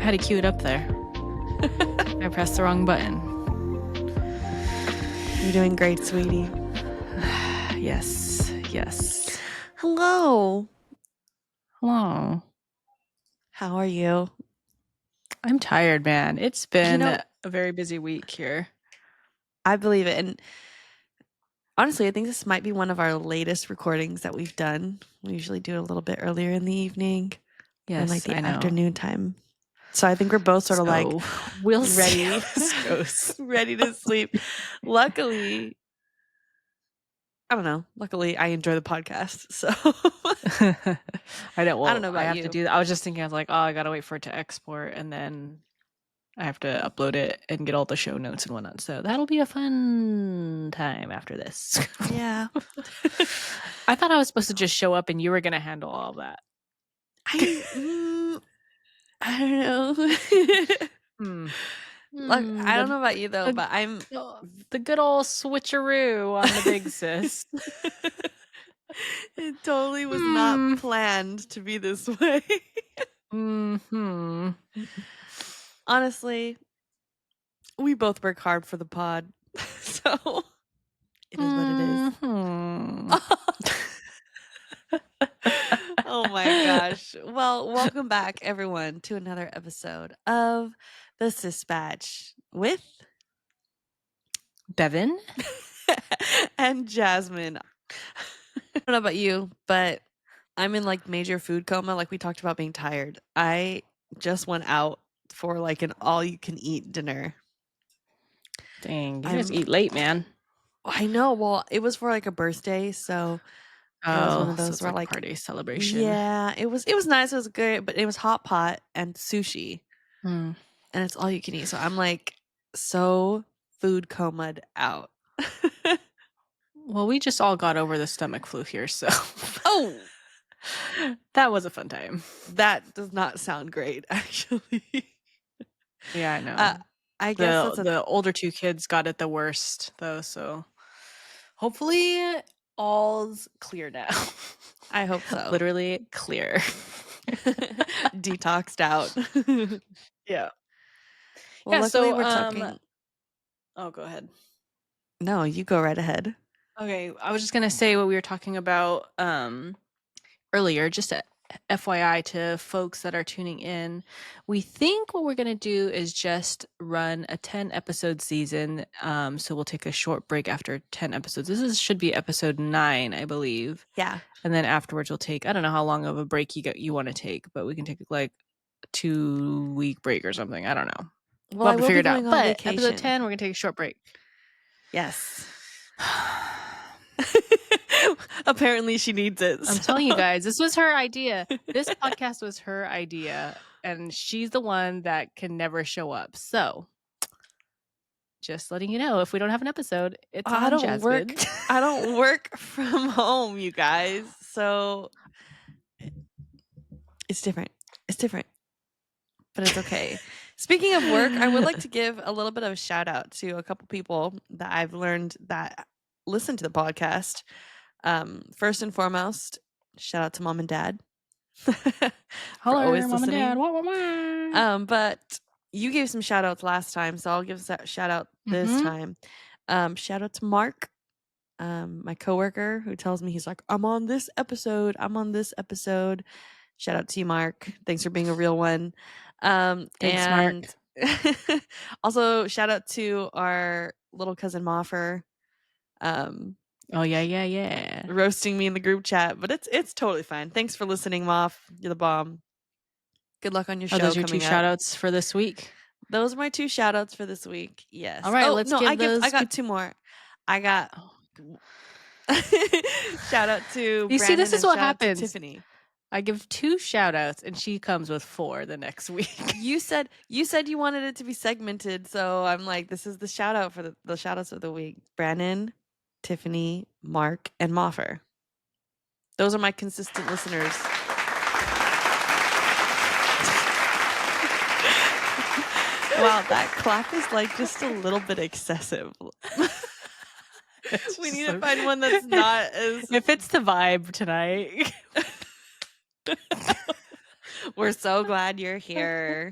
I had to cue it up there. I pressed the wrong button. You're doing great, sweetie. Yes. Hello. Hello. How are you? I'm tired, man. It's been a very busy week here. I believe it. And honestly, I think this might be one of our latest recordings that we've done. We usually do it a little bit earlier in the evening. Yes, or like the I know. Afternoon time. So I think we're both sort of like we'll ready, see how this goes. ready to sleep. Luckily, I don't know. Luckily, I enjoy the podcast. So I know. Well, I don't know about I have you. to do that. I was just thinking, I was like, oh, I gotta wait for it to export, and then I have to upload it and get all the show notes and whatnot. So that'll be a fun time after this. Yeah. I thought I was supposed to just show up and you were gonna handle all that. I don't know. Look, I don't know about you though, but I'm the good old switcheroo on the big sis. It totally was not planned to be this way. Honestly, we both work hard for the pod, so it is what it is. Oh my gosh. Well, welcome back everyone to another episode of the Sispatch with Bevin and Jasmine. I don't know about you, but I'm in like major food coma. Like we talked about being tired. I just went out for like an all-you-can-eat dinner. Dang, you guys eat late, man. I know. Well, it was for like a birthday, so it was one of those so where like party celebration. Yeah, it was nice. It was good, but it was hot pot and sushi, and it's all you can eat. So I'm like so food comaed out. Well, we just all got over the stomach flu here, so that was a fun time. That does not sound great, actually. Yeah, I know. I guess the older two kids got it the worst though, so hopefully all's clear now. I hope so. Literally clear. Detoxed out. Yeah. Well, yeah, luckily so we're talking. Oh, go ahead. No, you go right ahead. Okay, I was just gonna say what we were talking about earlier, just a FYI to folks that are tuning in. We think what we're going to do is just run a 10 episode season. So we'll take a short break after 10 episodes. Should be episode 9, I believe. Yeah. And then afterwards we'll take, I don't know how long of a break you want to take, but we can take like a 2-week break or something. I don't know. Well, I will figure it out. But vacation. Episode 10, we're going to take a short break. Yes. Apparently she needs it. I'm telling you guys, this was her idea. This podcast was her idea, and she's the one that can never show up. So, just letting you know, if we don't have an episode, it's on Jasmine. I don't work from home, you guys. So it's different. But it's okay. Speaking of work, I would like to give a little bit of a shout out to a couple people that I've learned that listen to the podcast. First and foremost, shout out to mom and dad. Hello, always mom listening. and dad. But you gave some shout outs last time, so I'll give a shout out this time. Shout out to Mark, my coworker, who tells me, he's like, I'm on this episode. Shout out to you, Mark. Thanks for being a real one. Thanks, Mark. Also, shout out to our little cousin Moffer. Oh yeah. Roasting me in the group chat, but it's totally fine. Thanks for listening, Moff. You're the bomb. Good luck on your show. Those are your 2 shout outs for this week. Those are my 2 shout outs for this week. Yes. All right, I got 2 more. I got shout out to You see, this is what happens. Tiffany. I give 2 shout outs and she comes with 4 the next week. You said you wanted it to be segmented, so I'm like, this is the shout out for the shout outs of the week. Brandon, Tiffany, Mark, and Moffer. Those are my consistent listeners. Wow, that clap is like just a little bit excessive. We need to find one that's not as... If it's the vibe tonight. We're so glad you're here.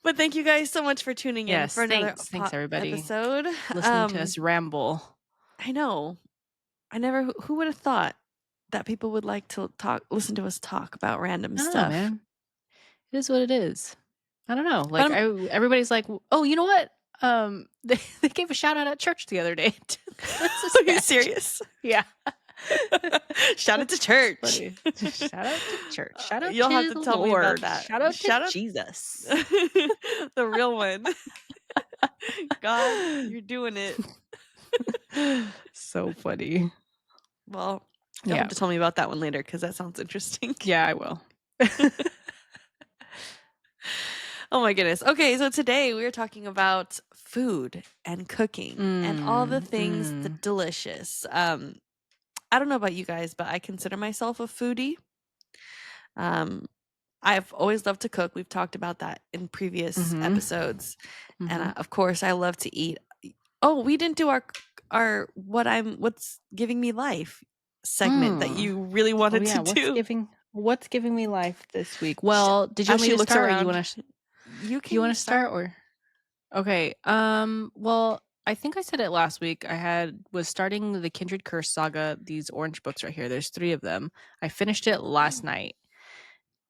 But thank you guys so much for tuning in for Yes, another thanks everybody episode. listening to us ramble. I know. I never who would have thought that people would like to listen to us talk about random I don't know, stuff. man. It is what it is. I don't know. But Like everybody's like, "Oh, you know what? They gave a shout out at church the other day to the are you Sispatch." serious? Yeah. Shout out to church. Funny. Shout out to church. Shout out You'll have to to the tell me about Lord. that. Shout out to Shout out Jesus. the real one. God, you're doing it. So funny. Well, you'll have to tell me about that one later because that sounds interesting. Yeah, I will. Oh my goodness. Okay, so today we are talking about food and cooking and all the things the delicious. I don't know about you guys, but I consider myself a foodie. I've always loved to cook. We've talked about that in previous episodes. And of course, I love to eat. Oh, we didn't do our what's giving me life segment that you really wanted to do. What's giving me life this week? Well, did you want me to start, or you want to? You Do you want can to start, or okay? Well, I think I said it last week. Was starting the Kindred Curse saga. These orange books right here. There's 3 of them. I finished it last night,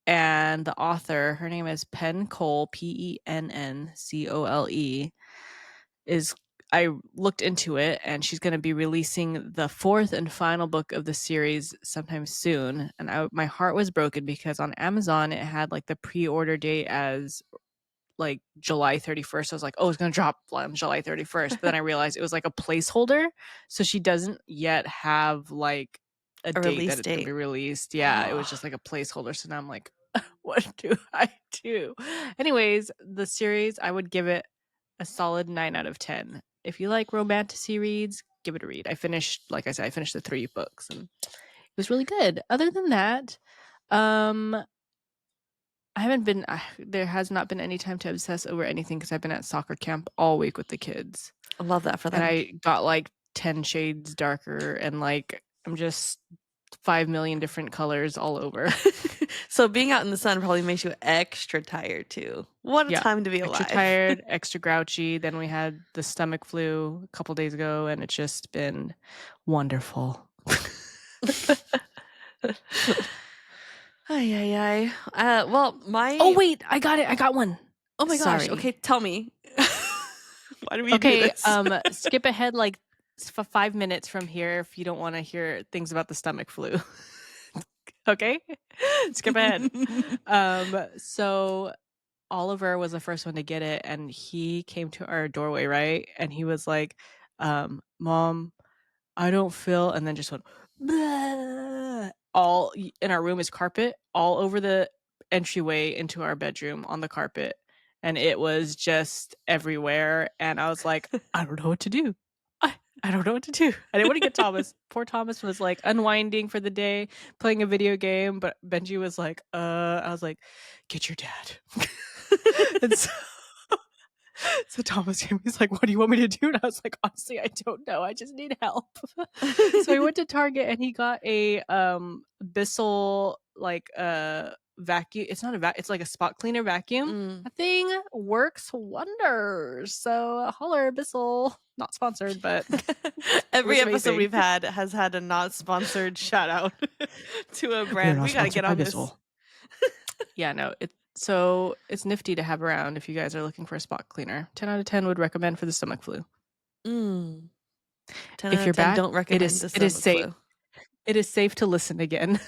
and the author, her name is Penn Cole, Penncole. I looked into it, and she's going to be releasing the 4th and final book of the series sometime soon. And my heart was broken because on Amazon it had like the pre-order date as like July 31st. I was like, oh, it's going to drop on July 31st. But then I realized it was like a placeholder. So she doesn't yet have like a date release that it's going to date. be released. Yeah, it was just like a placeholder. So now I'm like, what do I do? Anyways, the series, I would give it a solid 9 out of 10. If you like romantasy reads, give it a read. Like I said, I finished the 3 books and it was really good. Other than that, there has not been any time to obsess over anything because I've been at soccer camp all week with the kids. I love that for them. And I got like 10 shades darker and like I'm just 5 million different colors all over. So being out in the sun probably makes you extra tired too. What a time to be alive. Extra tired, extra grouchy. Then we had the stomach flu a couple days ago and it's just been wonderful. Ay. Well, Oh wait, I got it. I got one. Oh my gosh. Okay, tell me. Why do we do this? Skip ahead like 5 minutes from here if you don't want to hear things about the stomach flu. Okay? Skip ahead. So Oliver was the first one to get it and he came to our doorway, right? And he was like, Mom, I don't feel, and then just went, bleh. All in our room is carpet all over the entryway into our bedroom on the carpet. And it was just everywhere. And I was like, I don't know what to do. I don't know what to do. I didn't want to get Thomas. Poor Thomas was like unwinding for the day, playing a video game. But Benji was like, I was like, get your dad. And so Thomas came. He's like, "What do you want me to do?" And I was like, "Honestly, I don't know. I just need help." So he went to Target and he got a Bissell like vacuum. It's not a vacuum. It's like a spot cleaner vacuum. That thing works wonders. So holler, Bissell. Not sponsored, but every episode we've had has had a not sponsored shout out to a brand. We gotta get on this. Yeah, no, it's nifty to have around if you guys are looking for a spot cleaner. 10 out of 10 would recommend for the stomach flu. 10 if you're back, don't recommend the stomach flu. It is safe to listen again.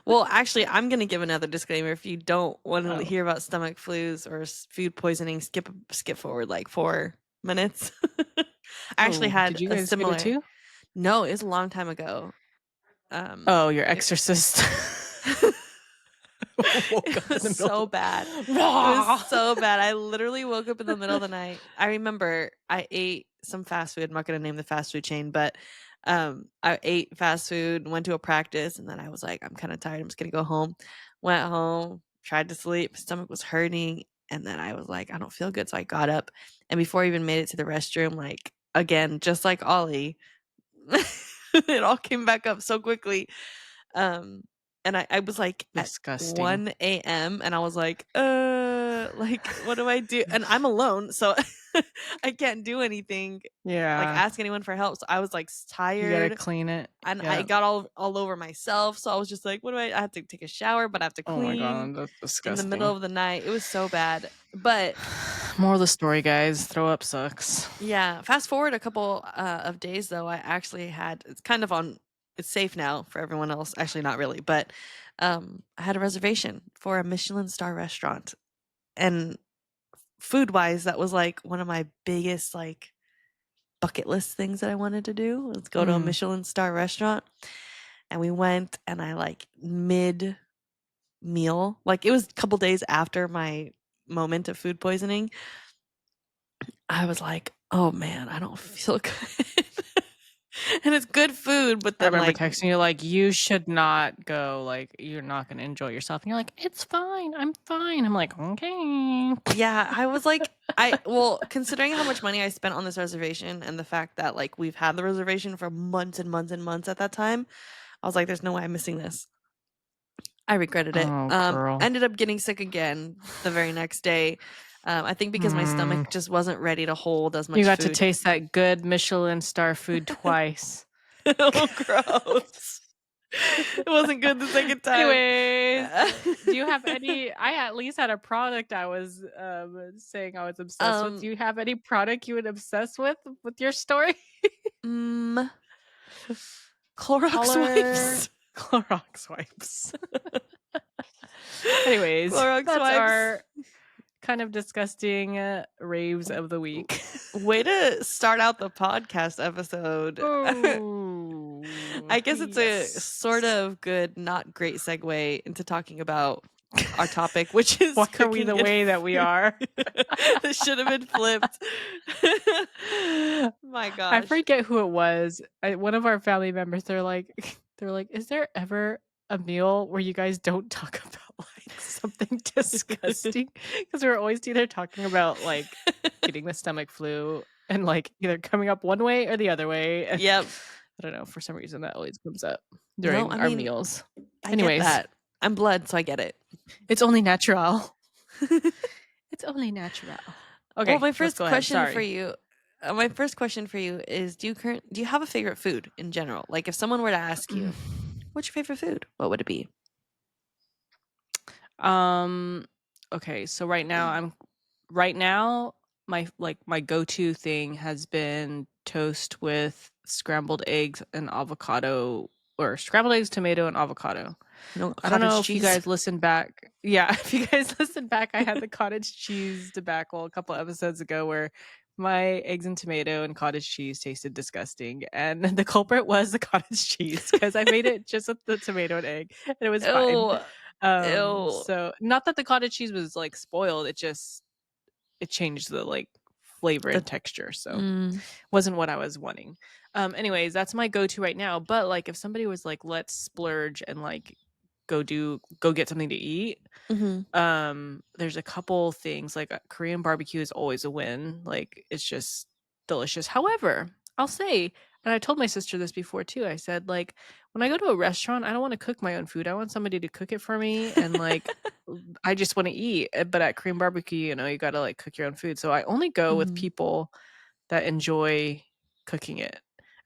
Well, actually, I'm going to give another disclaimer. If you don't want to hear about stomach flus or food poisoning, skip forward like 4 minutes. I actually had did you guys a similar get it too? No, it was a long time ago. Your exorcist. It was so bad. It was so bad. I literally woke up in the middle of the night. I remember I ate some fast food. I'm not going to name the fast food chain, but I ate fast food, went to a practice, and then I was like, I'm kind of tired. I'm just going to go home. Went home, tried to sleep. My stomach was hurting. And then I was like, I don't feel good. So I got up. And before I even made it to the restroom, like, again, just like Ollie, it all came back up so quickly. And I was like at Disgusting. 1 a.m. and I was like, like, what do I do? And I'm alone, so I can't do anything, like Yeah. ask anyone for help. So I was like You gotta tired clean it. and I Yeah. got all over myself. So I was just like, what do I have to take a shower, but I have to Oh my clean god, that's in the middle disgusting. of the night. It was so bad. But Moral of the story, guys, throw up sucks. yeah, fast forward a couple of days though, I actually had it's kind of on it's safe now for everyone else. Actually not really, but I had a reservation for a Michelin-star restaurant. And food-wise, that was like one of my biggest like bucket list things that I wanted to do. Let's go to a Mm. Michelin-star restaurant. And we went and I like mid meal, like it was a couple days after my moment of food poisoning. I was like, "Oh man, I don't feel good." And it's good food, but I then remember like texting you like, "You should not go, like, you're not gonna enjoy yourself." And you're like, "It's fine, I'm fine." I'm like, "Okay." yeah, I was like well, considering how much money I spent on this reservation and the fact that like we've had the reservation for months and months and months at that time, I was like, "There's no way I'm missing this." I regretted it. Oh, girl. Ended up getting sick again the very next day. I think because my stomach Mm. just wasn't ready to hold as You much got to food. taste that good Michelin star food twice. Oh, gross. It wasn't good the second time. Anyways, do you have any I at least had a product I was, saying I was obsessed with. Do um, you have any product you would obsess with your story? mm, Clorox Color wipes. Clorox wipes. Anyways, Clorox that's wipes. our kind of disgusting, raves of the week. Way to start out the podcast episode. Oh, I guess it's a sort yes. of good, not great segue into talking about our topic, which is Why are we the cooking and way that we food. are? This should have been flipped. My I gosh. forget who it was. One of our family members, they're like they're like, "Is there ever a meal where you guys don't talk about, like, something disgusting?" Because 'Cause we're always either talking about, like, getting the stomach flu and, like, either coming up one way or the other way, and Yep. I don't know, for some reason that always comes up No, during I our mean, meals. I get Anyways, that. I'm blood, so I get it. it's only natural. It's only natural. Well, Okay, my let's first go ahead, question for sorry. you my first question for you is do you have a favorite food in general? Like if someone were to ask you, "What's your favorite food?" What would it be? Um, okay, so right now, my go-to thing has been toast with scrambled eggs and avocado or scrambled eggs, tomato, and avocado. No, I don't know cottage if you cheese. guys listen back. Yeah, if you guys listen back, I had the cottage cheese debacle a couple episodes ago where my eggs and tomato and cottage cheese tasted disgusting. And the culprit was the cottage cheese because I made it just with the tomato and egg and it was fine. Ew. Ew. So not that the cottage cheese was like spoiled, it changed the like flavor The and texture. So mm, wasn't what I was wanting. Anyways, that's my go-to right now. But like if somebody was like, let's splurge and like go get something to eat, mhm. there's a couple things like Korean barbecue is always a win. Like it's just delicious. However, I'll say, and I told my sister this before too. I said like when I go to a restaurant, I don't want to cook my own food. I want somebody to cook it for me and like I just want to eat. But at Korean barbecue, you got to like cook your own food. So I only go with Mhm. people that enjoy cooking it.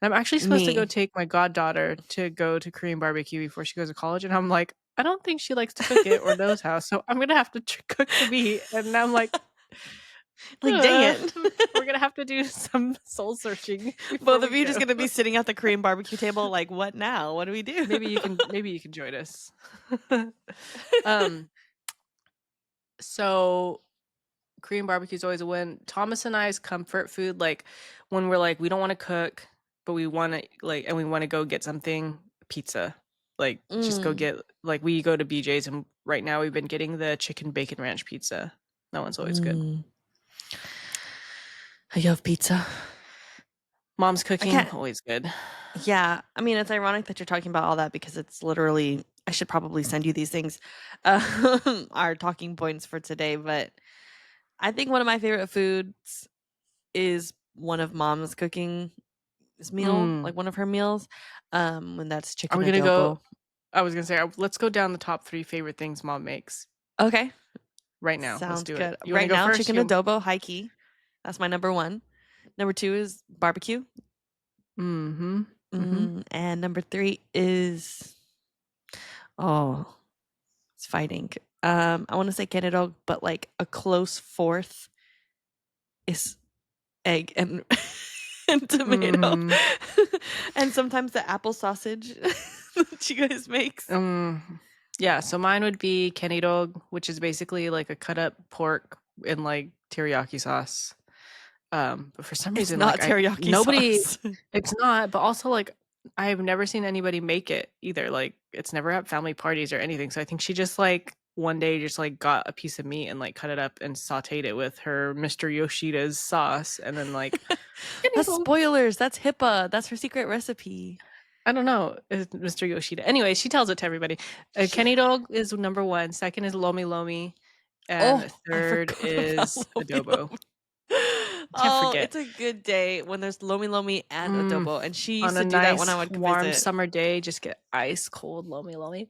And I'm actually supposed to go Me. take my goddaughter to go to Korean barbecue before she goes to college, and I'm like, I don't think she likes to cook it or knows how, so I'm gonna have to cook the meat. And I'm like, Like, dang "Ugh, it. we're gonna have to do some soul searching before Both of we you just go." gonna be sitting at the Korean barbecue table like, "What now? What do we do?" Maybe you can join us. um, so Korean barbecue is always a win. Thomas and I's comfort food, like when we're like, we don't want to cook, but we want to like, and we want to go get something, pizza. Like, just go Mm. get like we go to BJ's, and right now we've been getting the chicken bacon ranch pizza. That one's always good. Mm. I love pizza. Mom's I cooking, can't always good. Yeah, I mean, it's ironic that you're talking about all that because it's literally I should probably send you these things, our talking points for today, but I think one of my favorite foods is one of mom's cooking meal, Mm. like one of her meals, and that's Are chicken we gonna go? adobo. I was gonna say, let's go down the top 3 favorite things mom makes Okay. right now. Let's Sounds do it. good. You wanna Right go now, first? chicken You adobo, high key. That's my number 1. Number 2 is barbecue. Mhm. Mhm. And number 3 is oh, it's fighting. I wanna say Canada, but, like, a close 4th is egg and and tomato. Mhm. And sometimes the apple sausage that you guys makes. Yeah, so mine would be Kenny dog, which is basically like a cut up pork in like teriyaki sauce. But for some It's reason, not like I teriyaki nobody sauce. it's not, but also like I've never seen anybody make it either. Like it's never at family parties or anything. So I think she just like one day just like got a piece of meat and like cut it up and sauteed it with her Mr. Yoshida's sauce and then like Kenny That's dog. spoilers, that's HIPAA, that's her secret recipe. I don't know, it's Mr. Yoshida. Anyway, she tells it to everybody. She Kenny dog is number 1, second is Lomi Lomi, and Oh, I third forgot about is lomi Adobo. lomi. Can't Oh, forget. it's a good day when there's lomi lomi and Mm, adobo, and she used on a to do that when I nice would warm visit. summer day, just get ice cold Lomi Lomi.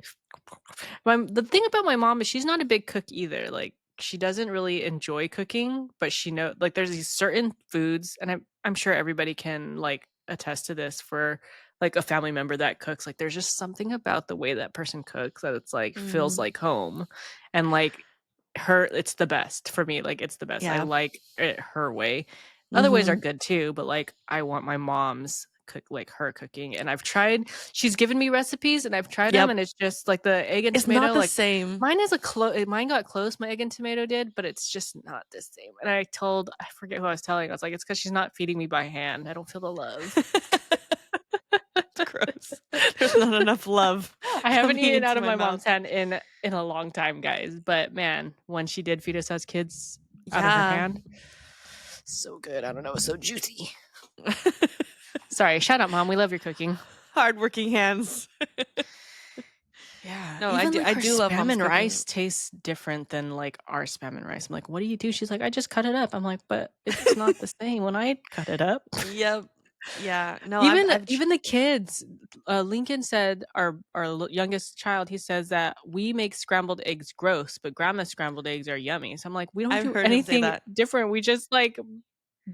The thing about my mom is she's not a big cook either, like, she doesn't really enjoy cooking, but she know like, there's these certain foods, and I'm sure everybody can, like, attest to this for, like, a family member that cooks, like, there's just something about the way that person cooks that it's, like, feels Mhm. like home, and, like, her it's the best for me, like, it's the best. I Yeah. like it her way. Other ways are Mhm. good too, but, like, I want my mom's cook like, her cooking, and I've tried she's given me recipes, and I've tried them, Yep. and it's just, like, the egg and It's not tomato, the like, same. mine is mine got close, my egg and tomato did, but it's just not the same, and I forget who I was telling, I was like, "It's because she's not feeding me by hand, I don't feel the love." It's gross. There's not enough love I haven't coming eaten into out of my my mouth. mom's hand in a long time, guys, but man, when she did feed us as kids out of her Yeah. hand, so good, I don't know, so juicy. Sorry, shout out, mom, we love your cooking. Hardworking hands. Yeah, No, even, like, I her do love spam mom's and cooking. rice tastes different than, like, our spam and rice. I'm like, "What do you do?" She's like, "I just cut it up." I'm like, "But it's not the same when I cut it up." Yep. Yeah. No, Even I've tr even the kids, Lincoln said our youngest child, he says that we make scrambled eggs gross, but grandma's scrambled eggs are yummy. So I'm like, "We don't I've do heard him say anything that. different. We just, like,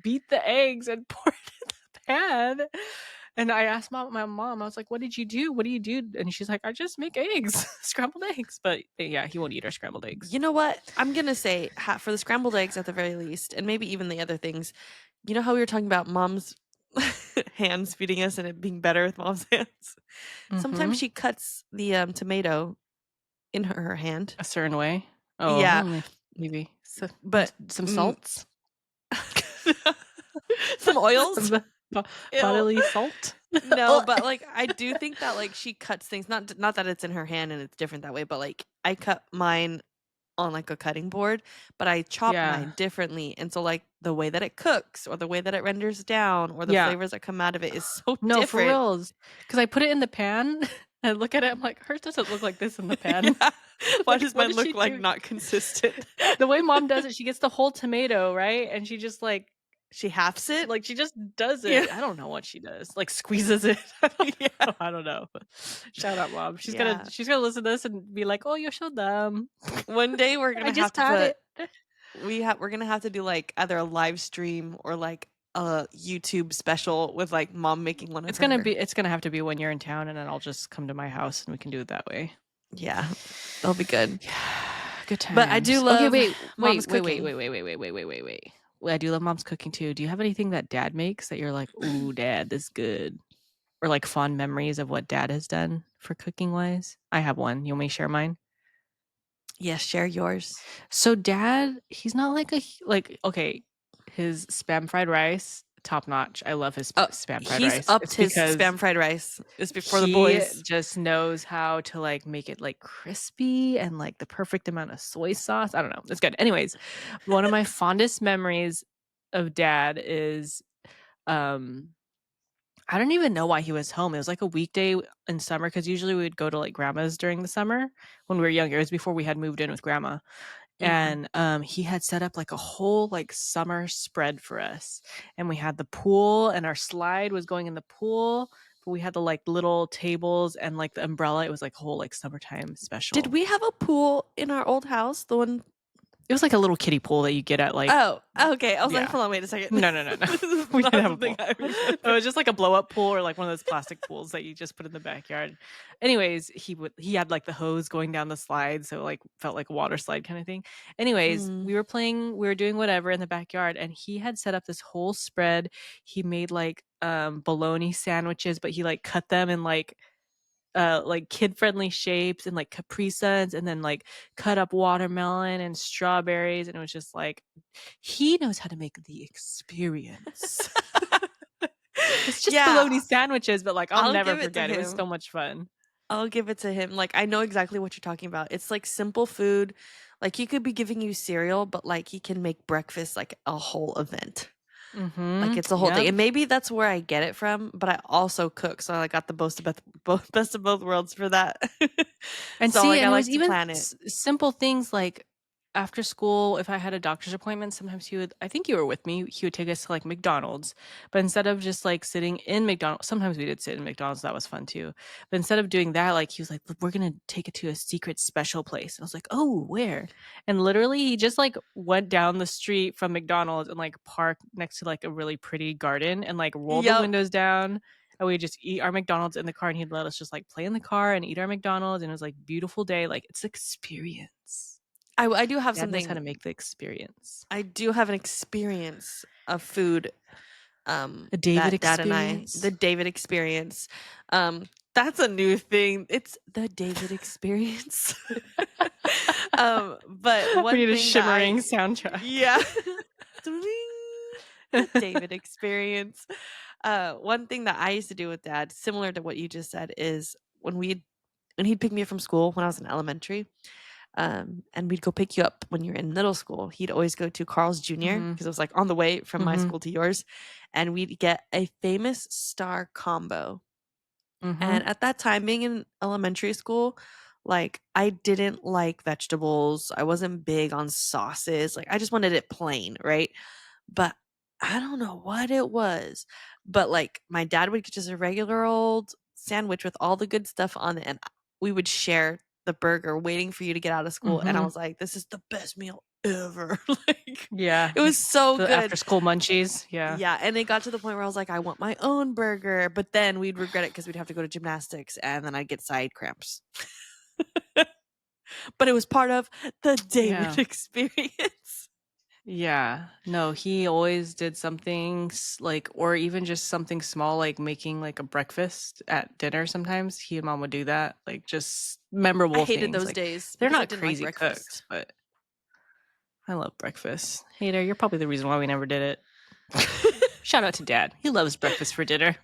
beat the eggs and pour it in the pan." And I asked my mom, I was like, "What did you do? What do you do?" And she's like, "I just make eggs, scrambled eggs." But yeah, he won't eat our scrambled eggs. You know what? I'm gonna say for the scrambled eggs at the very least, and maybe even the other things. You know how we were talking about mom's hands feeding us and it being better with mom's hands? Sometimes Mhm. she cuts the, tomato in her hand. A certain way. Oh, Yeah, maybe but some mm, salts? some oils? Some bo Ew. bodily salt? No, Ugh. but, like, I do think that, like, she cuts things not that it's in her hand and it's different that way, but, like, I cut mine on, like, a cutting board, but I chop Yeah. mine differently, and so, like, the way that it cooks or the way that it renders down or the Yeah. flavors that come out of it is so No, for different. reals. Because I put it in the pan, I look at it, I'm like, "Hers doesn't look like this in the pan." Yeah. Why Like, does what mine is she look, like, doing? not consistent? The way mom does it, she gets the whole tomato, right? And she just, She halves it? she just does Yeah. it. I don't know what she does, like, squeezes it. I don't Yeah. know, I don't know. Shout out, mom. Yeah. She's gonna listen to this and be like, "Oh, you're so dumb. One day we're I gonna have just to taught put it." we're gonna have to do, like, either a live stream or, like, a YouTube special with, like, mom making one of her. It's gonna have to be when you're in town, and then I'll just come to my house, and we can do it that way. Yeah, that'll be good. Yeah, good But I do times. Okay, love mom's cooking. wait, I do love mom's cooking too. Do you have anything that dad makes that you're like, "Ooh, dad, this good," or, like, fond memories of what dad has done for cooking wise? I have one. You want me to share mine? Yes, share yours. So dad, he's not like okay, his spam fried rice, top notch. I love his Oh, spam fried he's rice. upped It's his because spam fried rice. It's before the he boys. just knows how to, like, make it, like, crispy and, like, the perfect amount of soy sauce. I don't know. It's good. Anyways, one of my fondest memories of dad is, um I don't even know why he was home. It was, like, a weekday in summer because usually we would go to, like, grandma's during the summer when we were younger. It was before we had moved in with grandma. Mhm. And, he had set up, like, a whole, like, summer spread for us, and we had the pool, and our slide was going in the pool, but we had the like little tables and like the umbrella. It was like a whole like summertime special. Did we have a pool in our old house? The one. It was like a little kiddie pool that you get at like. Oh, okay. I was like, Yeah. hold on, wait a second. No. This is We not didn't have a something pool. I remember. It was just like a blow up pool or like one of those plastic pools that you just put in the backyard. Anyways, he had like the hose going down the slide, so like felt like a water slide kind of thing. Anyways, Mm. we were doing whatever in the backyard, and he had set up this whole spread. He made like bologna sandwiches, but he like cut them in like kid-friendly shapes and like Capri Suns, and then like cut up watermelon and strawberries, and it was just like he knows how to make the experience. It's just bologna sandwiches, but like I'll never forget. It was so much fun. I'll give it to him. Like, I know exactly what you're talking about. It's like simple food. Like, he could be giving you cereal, but like he can make breakfast like a whole event. Like it's a whole thing. And maybe that's where I get it from, but I also cook, so I got the best of both worlds for that. And so see, like, and I it like was to even plan it. simple things like after school, if I had a doctor's appointment, sometimes he would, I think you were with me, he would take us to like McDonald's. But instead of just like sitting in McDonald's, sometimes we did sit in McDonald's, that was fun too. But instead of doing that, like he was like, "Look, we're gonna take it to a secret special place." And I was like, "Oh, where?" And literally he just like went down the street from McDonald's and like parked next to like a really pretty garden and like rolled the windows down. And we just eat our McDonald's in the car, and he'd let us just like play in the car and eat our McDonald's, and it was like beautiful day. Like it's experience. I do have Dad knows something. how to make the experience. I do have an experience of food. The David experience. The David experience. That's a new thing. It's the David experience. But one we need a thing shimmering soundtrack. Yeah. The David experience. One thing that I used to do with Dad, similar to what you just said, is when he'd pick me up from school when I was in elementary, and we'd go pick you up when you're in middle school. He'd always go to Carl's Jr. because it was like on the way from my school to yours, and we'd get a famous star combo. And at that time, being in elementary school, like I didn't like vegetables. I wasn't big on sauces. Like I just wanted it plain, right? But I don't know what it was. But like my dad would get just a regular old sandwich with all the good stuff on it, and we would share the burger waiting for you to get out of school. And I was like, this is the best meal ever. Like, yeah, it was so the good. after school munchies. Yeah, and it got to the point where I was like, I want my own burger, but then we'd regret it because we'd have to go to gymnastics, and then I'd get side cramps. But it was part of the David experience. Yeah, no, he always did something like, or even just something small, like making like a breakfast at dinner. Sometimes he and Mom would do that, like just memorable. I hated things. those like, days. They're because I not didn't crazy like cooks, but I love breakfast. Hater, you're probably the reason why we never did it. Shout out to Dad. He loves breakfast for dinner.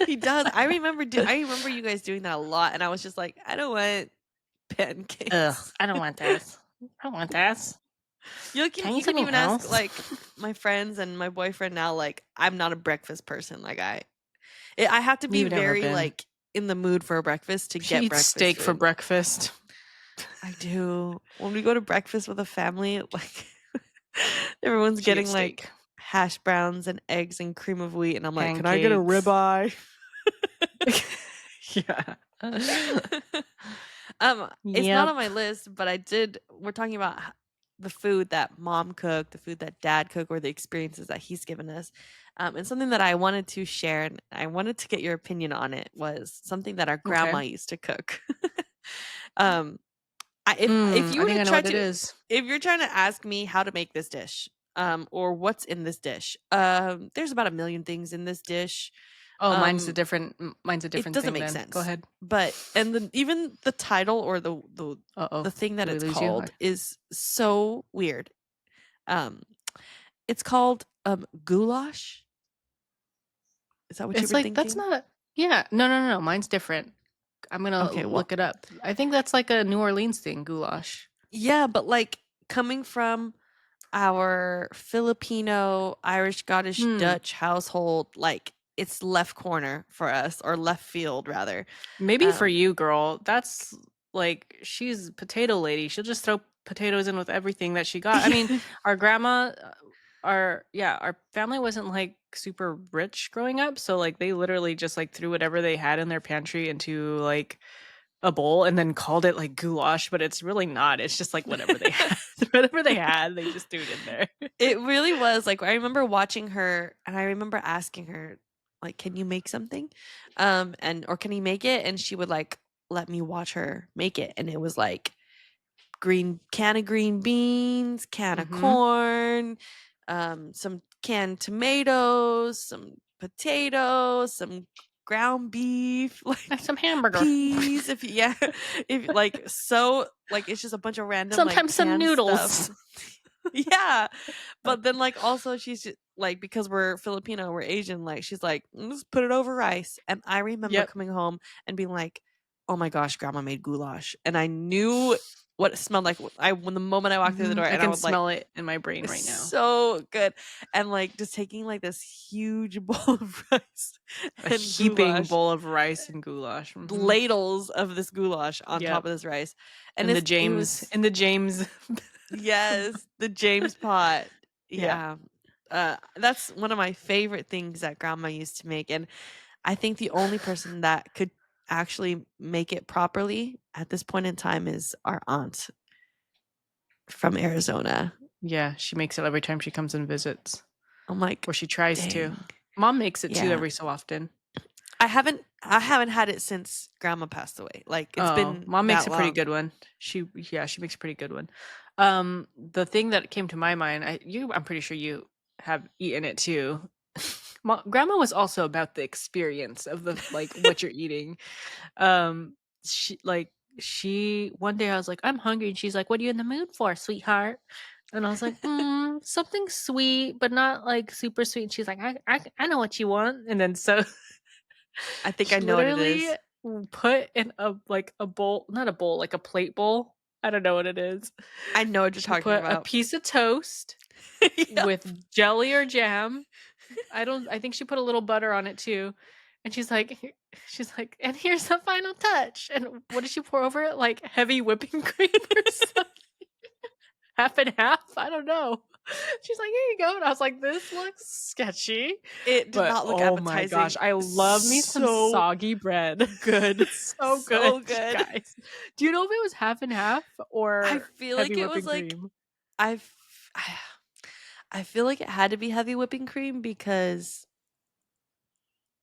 He does. I remember you guys doing that a lot, and I was just like, I don't want pancakes. Ugh, I don't want this. I don't want this. You can even ask like my friends and my boyfriend now. Like, I'm not a breakfast person. Like I have to be very like in the mood for a breakfast to get breakfast steak food. for breakfast. I do. When we go to breakfast with a family, like everyone's getting like hash browns and eggs and cream of wheat, and I'm like, can I get a ribeye? Yeah. It's not on my list, but we're talking about the food that Mom cooked, the food that Dad cooked, or the experiences that he's given us. And something that I wanted to share, and I wanted to get your opinion on it, was something that our grandma used to cook. If you were to try to, if you're trying to ask me how to make this dish, or what's in this dish, there's about a million things in this dish. Oh, mine's a different it doesn't make sense. Go ahead. But even the title or the thing that it's called is so weird. It's called goulash. Is that what you were thinking? That's not no. Mine's different. I'm gonna look it up. I think that's like a New Orleans thing, goulash. Yeah, but like coming from our Filipino, Irish, Scottish, Dutch household, like it's left corner for us, or left field rather. Maybe for you, girl, that's like, she's potato lady. She'll just throw potatoes in with everything that she got. I mean, our grandma, our family wasn't like super rich growing up, so like they literally just like threw whatever they had in their pantry into like a bowl and then called it like goulash, but it's really not. It's just like whatever they had. Whatever they had, they just threw it in there. It really was, like, I remember watching her, and I remember asking her, like, "Can you make something?" And or, "Can you make it?" And she would, like, let me watch her make it, and it was, like, can of green beans, can of Mhm. corn, some canned tomatoes, some potatoes, some ground beef, Like like some hamburger. peas, if you yeah, if like, so like, it's just a bunch of random, like, Sometimes some canned stuff. noodles. Yeah, but then, like, also she's like, because we're Filipino, we're Asian, like, she's like, Just put it over rice," and I remember Yep. coming home and being like, "Oh my gosh, grandma made goulash," and I knew what it smelled like. When the moment I walked through the door, I and I can was like, smell it in my brain "It's right now. so good," and, like, just taking, like, this huge bowl of rice A and heaping goulash, bowl of rice and goulash. Mhm. ladles of this goulash on top Yep. of this rice, and In the it James was in the James. yes, the James pot. Yeah. Yeah. That's one of my favorite things that grandma used to make, and I think the only person that could actually make it properly at this point in time is our aunt from Arizona. Yeah, she makes it every time she comes and visits, I'm like, or she tries to. "Dang." Mom makes it too Yeah. every so often. I haven't had it since grandma passed away. Like, it's Oh, been mom makes that a pretty long. good one. She makes a pretty good one. The thing that came to my mind, I'm pretty sure you have eaten it too. Grandma was also about the experience of the like what you're eating. Um, she one day I was like, I'm hungry, and she's like, "What are you in the mood for, sweetheart?" And I was like, something sweet, but not like super sweet." And she's like, I know what you want." And then so I think I she know what it literally is. put in a bowl, not a bowl, like a plate bowl. I don't know what it is. I know what you're She talking put a about. piece of toast Yep. with jelly or jam. I think she put a little butter on it too. And she's like, "And here's the final touch." And what did she pour over it? Like heavy whipping cream or something? Half and half? I don't know. She's like, "Here you go." And I was like, "This looks sketchy." It did But not look oh my gosh, appetizing. I love me some So soggy bread. good. It's so good, So good. guys. Do you know if it was half and half I or feel heavy like it was whipping like cream? I've I feel like it had to be heavy whipping cream because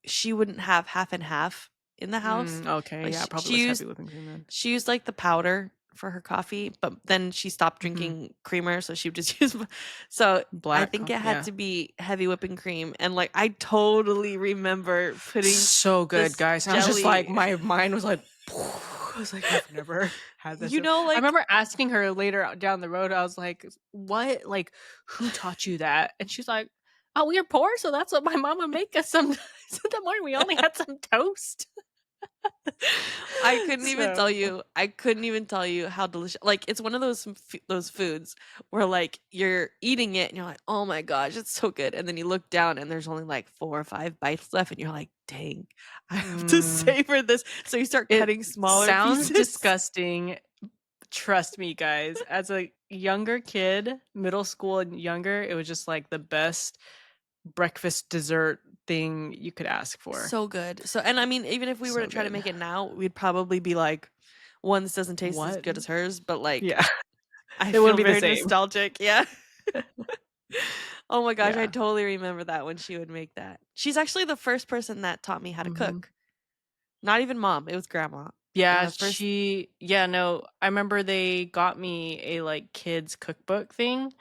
she wouldn't have half and half in the house. Okay, Like yeah, she, probably she was used heavy whipping cream then. she used like the powder for her coffee, but then she stopped Mhm. drinking creamer, so she would just use. So I Black think it coffee, had yeah. to be heavy whipping cream, and like I totally remember putting So good, this guys. And I was just like, jelly. my mind was like, I was like, I've never had this. You know, I like remember asking her later down the road, I was like, what, like, who taught you that? And she's like, oh, we are poor, so that's what my mama make us sometimes in the morning. We only had some toast. So, I couldn't even tell you how delicious. Like, it's one of those foods where like you're eating it and you're like, "Oh my gosh, it's so good." And then you look down and there's only like 4 or 5 bites left and you're like, "Dang, I have to mm, savor this." So you start it cutting smaller sounds pieces. disgusting. Trust me, guys. As a younger kid, middle school and younger, it was just like the best breakfast dessert thing you could ask for. So good. So and I mean, even if we were So to try to good. make it now, we'd probably be like, one, this doesn't taste as What? good as hers, but like Yeah, I it wouldn't feel be the very same. nostalgic. Yeah. Oh my gosh, I Yeah. totally remember that when she would make that. She's actually the first person that taught me how to Mhm. cook. Not even mom, it was grandma. Yeah, The first no, I remember they got me a, like, kids cookbook thing,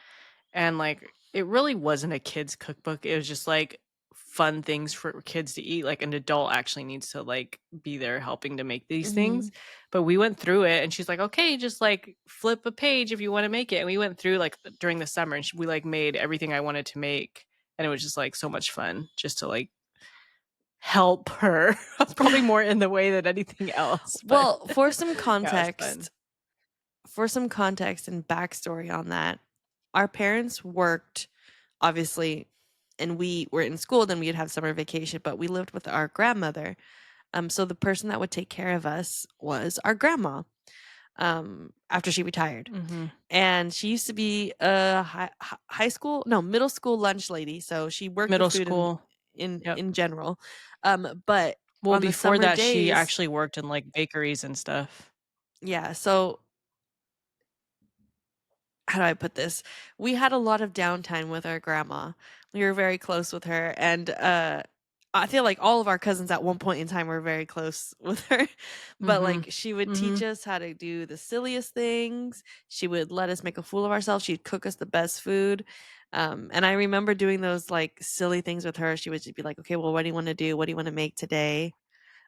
and, like, it really wasn't a kids cookbook, it was just, like, fun things for kids to eat, like, an adult actually needs to, like, be there helping to make these things, Mhm. but we went through it, and she's like, "Okay, just, like, flip a page if you wanna make it," and we went through, like, during the summer, and we, like, made everything I wanted to make, and it was just, like, so much fun just to, like, help her. Probably more in the way than anything else, but Well, yeah, it was fun. for some context and backstory on that, our parents worked, obviously, and we were in school, then we'd have summer vacation, but we lived with our grandmother. So the person that would take care of us was our grandma. after she retired. Mm-hmm. And she used to be a middle school lunch lady. So she worked with Middle food school. Yep. in general. But Well, on the before summer that, she days, actually worked in like bakeries and stuff. yeah. So how do I put this? We had a lot of downtime with our grandma. We were very close with her, and I feel like all of our cousins at one point in time were very close with her. But Mm-hmm. like she would Mm-hmm. teach us how to do the silliest things. She would let us make a fool of ourselves. She'd cook us the best food. And I remember doing those like silly things with her. She would just be like, "Okay, well, what do you want to do? What do you want to make today?"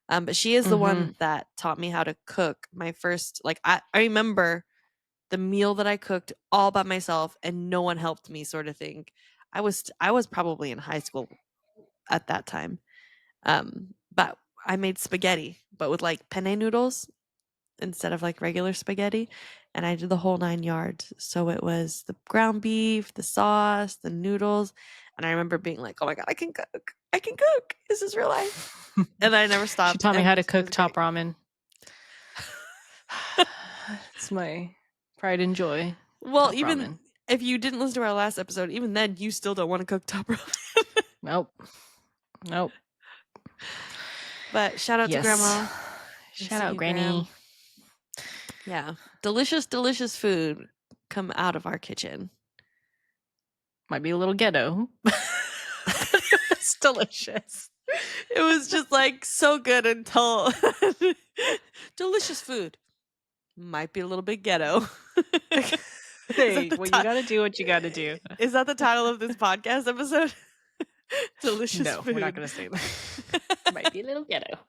But she is the Mm-hmm. one that taught me how to cook. My first, like, I remember the meal that I cooked all by myself and no one helped me, sort of thing. I was probably in high school at that time. But I made spaghetti, but with like penne noodles instead of like regular spaghetti, and I did the whole 9 yards. So it was the ground beef, the sauce, the noodles, and I remember being like, "Oh my god, I can cook. I can cook. This is real life." And I never She stopped, taught me how and to it cook was great. top ramen. It's my pride and joy. Well, Top even ramen. if you didn't listen to our last episode, even then you still don't want to cook top ramen. Nope. Nope. But shout out to Yes. grandma. I Shout see out, you, Graham. Granny. Yeah. Delicious, delicious food come out of our kitchen. Might be a little ghetto, but it was delicious. It was just like so good until delicious food. Might be a little bit ghetto. Is that Hey, the well, you ti- gotta do what you gotta do. Is that the title of this podcast episode? Delicious No, we're not food. gonna say that. Might be a little ghetto.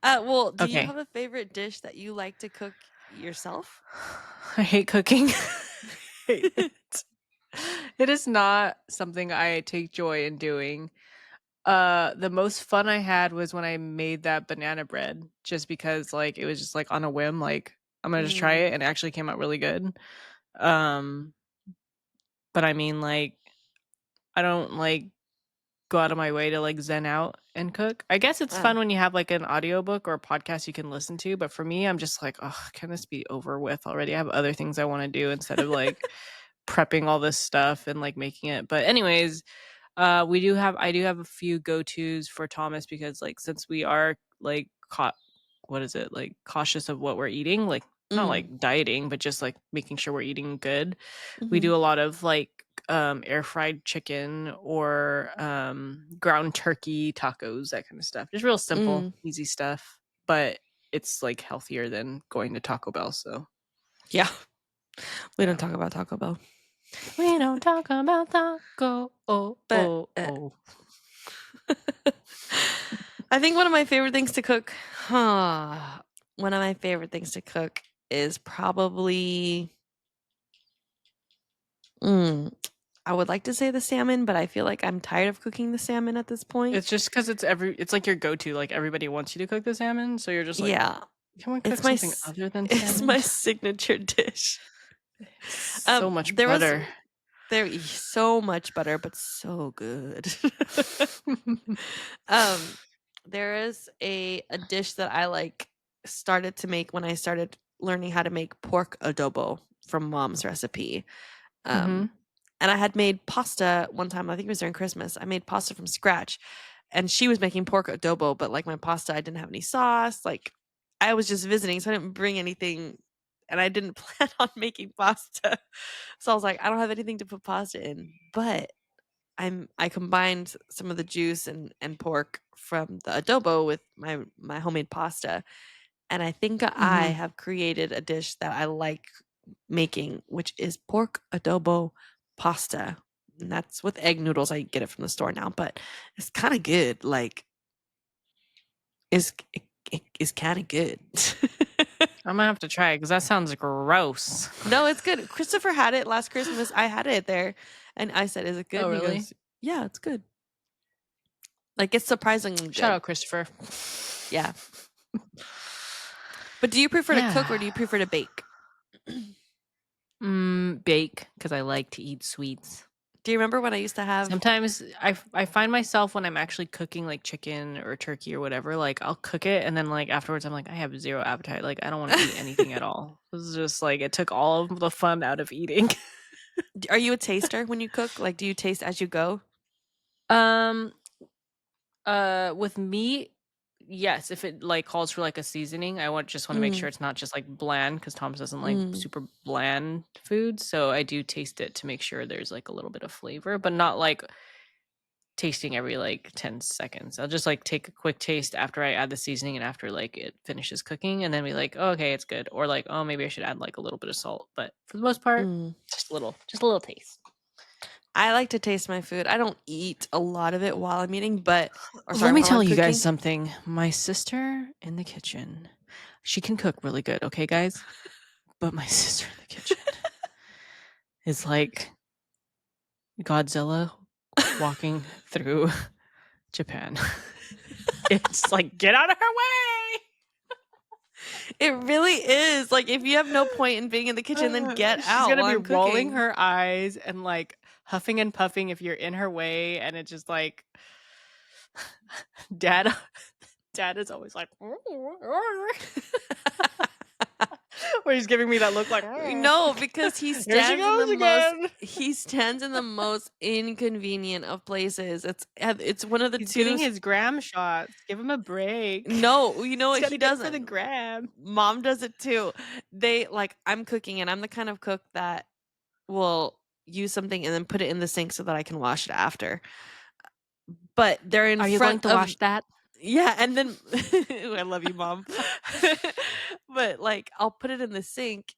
Well, do you Okay. have a favorite dish that you like to cook yourself? I hate cooking. Hate it. It is not something I take joy in doing. The most fun I had was when I made that banana bread, just because like it was just like on a whim, like I'm gonna just try Mm. it, and it actually came out really good. Um, but I mean, like I don't like go out of my way to like zen out and cook. I guess it's Uh, fun when you have like an audiobook or a podcast you can listen to, but for me, I'm just like, oh, can this be over with already? I have other things I want to do instead of like prepping all this stuff and like making it. But anyways, I do have a few go-tos for Thomas, because like since we are like caught what is it, like cautious of what we're eating, like not mm, like dieting, but just like making sure we're eating good. We mhm, do a lot of like air fried chicken or ground turkey tacos, that kind of stuff. Just real simple, mm. easy stuff, but it's like healthier than going to Taco Bell. So Yeah. We don't yeah. talk about Taco Bell. We don't talk about taco. Oh, But oh, oh. I think one of my favorite things to cook, one of my favorite things to cook is probably, mm, I would like to say the salmon, but I feel like I'm tired of cooking the salmon at this point. It's just because it's like your go-to. Like everybody wants you to cook the salmon, so you're just like, Yeah, can we cook it's my something other than it's salmon? my signature dish. So much There was butter. so much butter, but so good. Um, there is a dish that I like started to make when I started learning how to make pork adobo from mom's recipe. Hmm. Um, and I had made pasta one time, I think it was during Christmas. I made pasta from scratch and she was making pork adobo, but like my pasta, I didn't have any sauce. Like I was just visiting, so I didn't bring anything and I didn't plan on making pasta. So I was like, I don't have anything to put pasta in, but I combined some of the juice and pork from the adobo with my homemade pasta, and I think I Hmm. have created a dish that I like making, which is pork adobo pasta. And that's with egg noodles. I get it from the store now, but it's kind of good. Like, it's kind of good. I'm gonna have to try it because that sounds gross. No, it's good. Christopher had it last Christmas. I had it there, and I said, "Is it good?" Oh, And he really? goes, "Yeah, it's good. Like, it's surprisingly Shout good." out, Christopher. Yeah. But do you prefer to cook or Yeah. do you prefer to bake? Bake, because I like to eat sweets. Do you remember when I used to have Sometimes I find myself when I'm actually cooking like chicken or turkey or whatever, like I'll cook it and then like afterwards I'm like, I have zero appetite. Like I don't want to eat anything at all. This is just like it took all of the fun out of eating. Are you a taster when you cook? Like, do you taste as you go? Um with meat, yes, if it like calls for like a seasoning, I just want to make Mm, sure it's not just like bland because Thomas doesn't like mm, super bland food. So I do taste it to make sure there's like a little bit of flavor, but not like tasting every like 10 seconds. I'll just like take a quick taste after I add the seasoning and after like it finishes cooking and then be like, oh, okay, it's good. Or like, oh, maybe I should add like a little bit of salt. But for the most part, mm. just a little taste. I like to taste my food. I don't eat a lot of it while I'm eating, or Let sorry, me while I'm tell you guys cooking. something. My sister in the kitchen, she can cook really good, okay, guys? But my sister in the kitchen is like Godzilla walking through Japan. It's like, get out of her way. It really is. Like, if you have no point in being in the kitchen, then get She's out gonna while be I'm rolling cooking. her eyes and like huffing and puffing if you're in her way, and it's just like dad dad is always like where he's giving me that look like No, because here she goes again. he stands in the most inconvenient of places. It's one of the He's two. getting his gram shots. Give him a break. No, you know He's what? gotta He get it for the doesn't. gram. Mom does it too. They like I'm cooking and I'm the kind of cook that will use something and then put it in the sink so that I can wash it after. But they're in Are you going front to of wash that? yeah, and then I love you, mom. But like I'll put it in the sink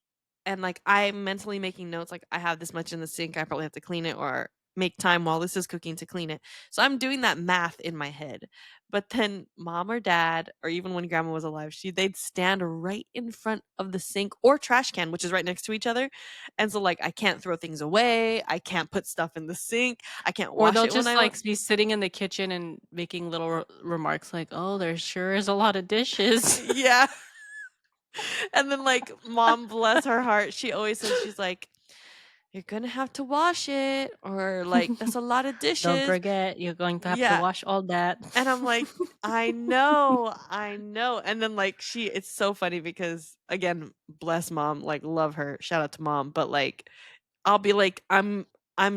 and like I'm mentally making notes like I have this much in the sink, I probably have to clean it or make time while this is cooking to clean it. So I'm doing that math in my head. But then mom or dad or even when grandma was alive, they'd stand right in front of the sink or trash can, which is right next to each other. And so like I can't throw things away, I can't put stuff in the sink, I can't Or wash they'll it when just I want. like be sitting in the kitchen and making little remarks like, "Oh, there sure is a lot of dishes." Yeah. And then like mom bless her heart, she always says she's like, "You're gonna have to wash it," or like, "That's a lot of Don't dishes." forget, you're going to have to Yeah. wash all that. And I'm like, "I know, I know." And then like it's so funny because again, bless mom, like love her. Shout out to mom. But like I'll be like, I'm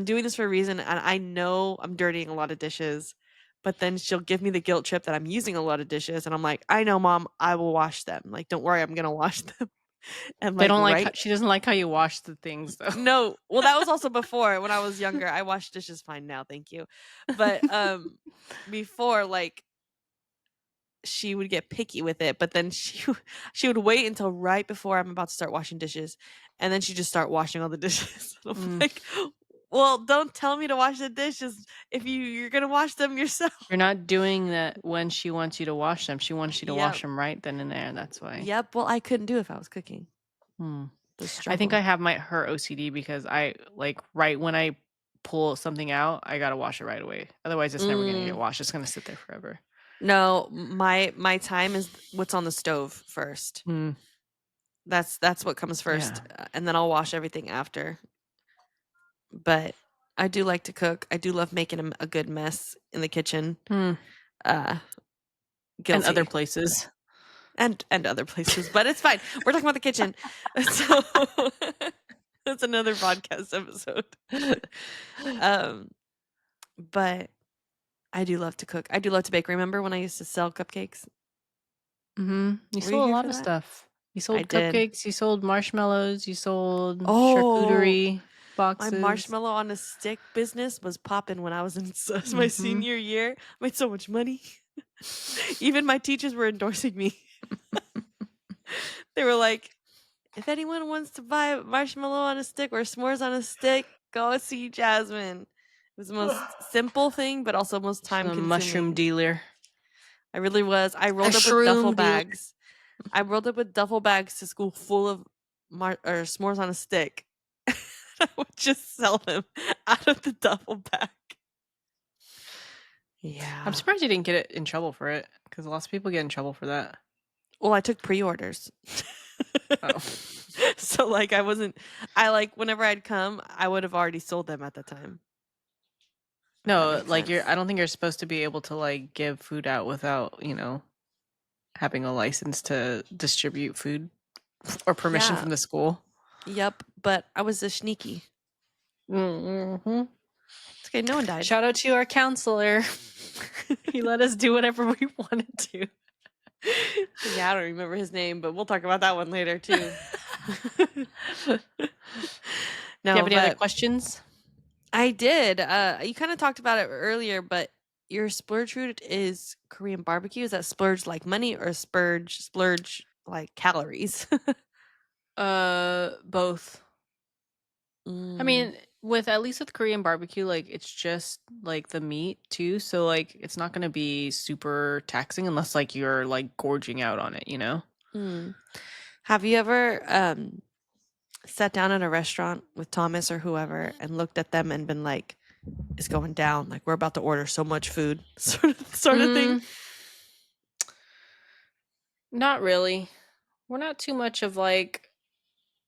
doing this for a reason and I know I'm dirtying a lot of dishes. But then she'll give me the guilt trip that I'm using a lot of dishes and I'm like, "I know, mom, I will wash them. Like, don't worry, I'm gonna wash them." And They like don't like how right she doesn't like how you wash the things though. no. Well, that was also before when I was younger. I wash dishes fine now, thank you. But before like she would get picky with it, but then she would wait until right before I'm about to start washing dishes, and then she'd just start washing all the dishes. And I'm Mm. like, "Well, don't tell me to wash the dishes if you're gonna wash them yourself." You're not doing that when she wants you to wash them. She wants you to wash Yep. them right then and there. That's why. Yep. Well, I couldn't do if I was cooking. Hmm. The I think I struggle. have her OCD because I like right when I pull something out, I gotta wash it right away. Otherwise, it's never gonna get Mm, washed. It's gonna sit there forever. no, my time is what's on the stove first. Hmm. That's what comes first, Yeah. and then I'll wash everything after. But I do like to cook. I do love making a good mess in the kitchen. Hmm. Uh, And other guilty. places. And other places, but it's fine. We're talking about the kitchen. So that's another podcast episode. Um, but I do love to cook. I do love to bake. Remember when I used to sell cupcakes? You Were you sold a here lot for of that? stuff. You I sold did. cupcakes, you sold marshmallows, you sold Oh, charcuterie my boxes. marshmallow on a stick business was popping when I was in my Mhm. senior year. I made so much money. Even my teachers were endorsing me. They were like, if anyone wants to buy marshmallow on a stick or s'mores on a stick, go see Jasmine. It was the most simple thing, but also most She's time a mushroom consuming. dealer. I really was. I A rolled up with duffel shroom dealer. bags. I rolled up with duffel bags to school full of or s'mores on a stick. I would just sell them out of the duffel bag. I'm Yeah. surprised you didn't get it in trouble for it, because lots of people get in trouble for that. Well, I took pre-orders. Oh. So like I like whenever I'd come, I would have already sold them at the time. No, makes like I sense. don't think you're supposed to be able to like give food out without, having a license to distribute food or permission Yeah. from the school. Yep. But I was a sneaky. Mm-hmm. It's okay. No one died. Shout out to our counselor. He let us do whatever we wanted to. Yeah, I don't remember his name, but we'll talk about that one later too. Do you have No, any other but questions? I did. You kind of talked about it earlier, but your splurge food is Korean barbecue. Is that splurge like money or splurge like calories? Both. I Mm, mean, with at least with Korean barbecue, like it's just like the meat too, so like it's not gonna be super taxing unless like you're like gorging out on it, you know? mm. Have you ever sat down at a restaurant with Thomas or whoever and looked at them and been like, "It's going down. Like we're about to order so much food," sort of thing? Mm, not really. We're not too much of like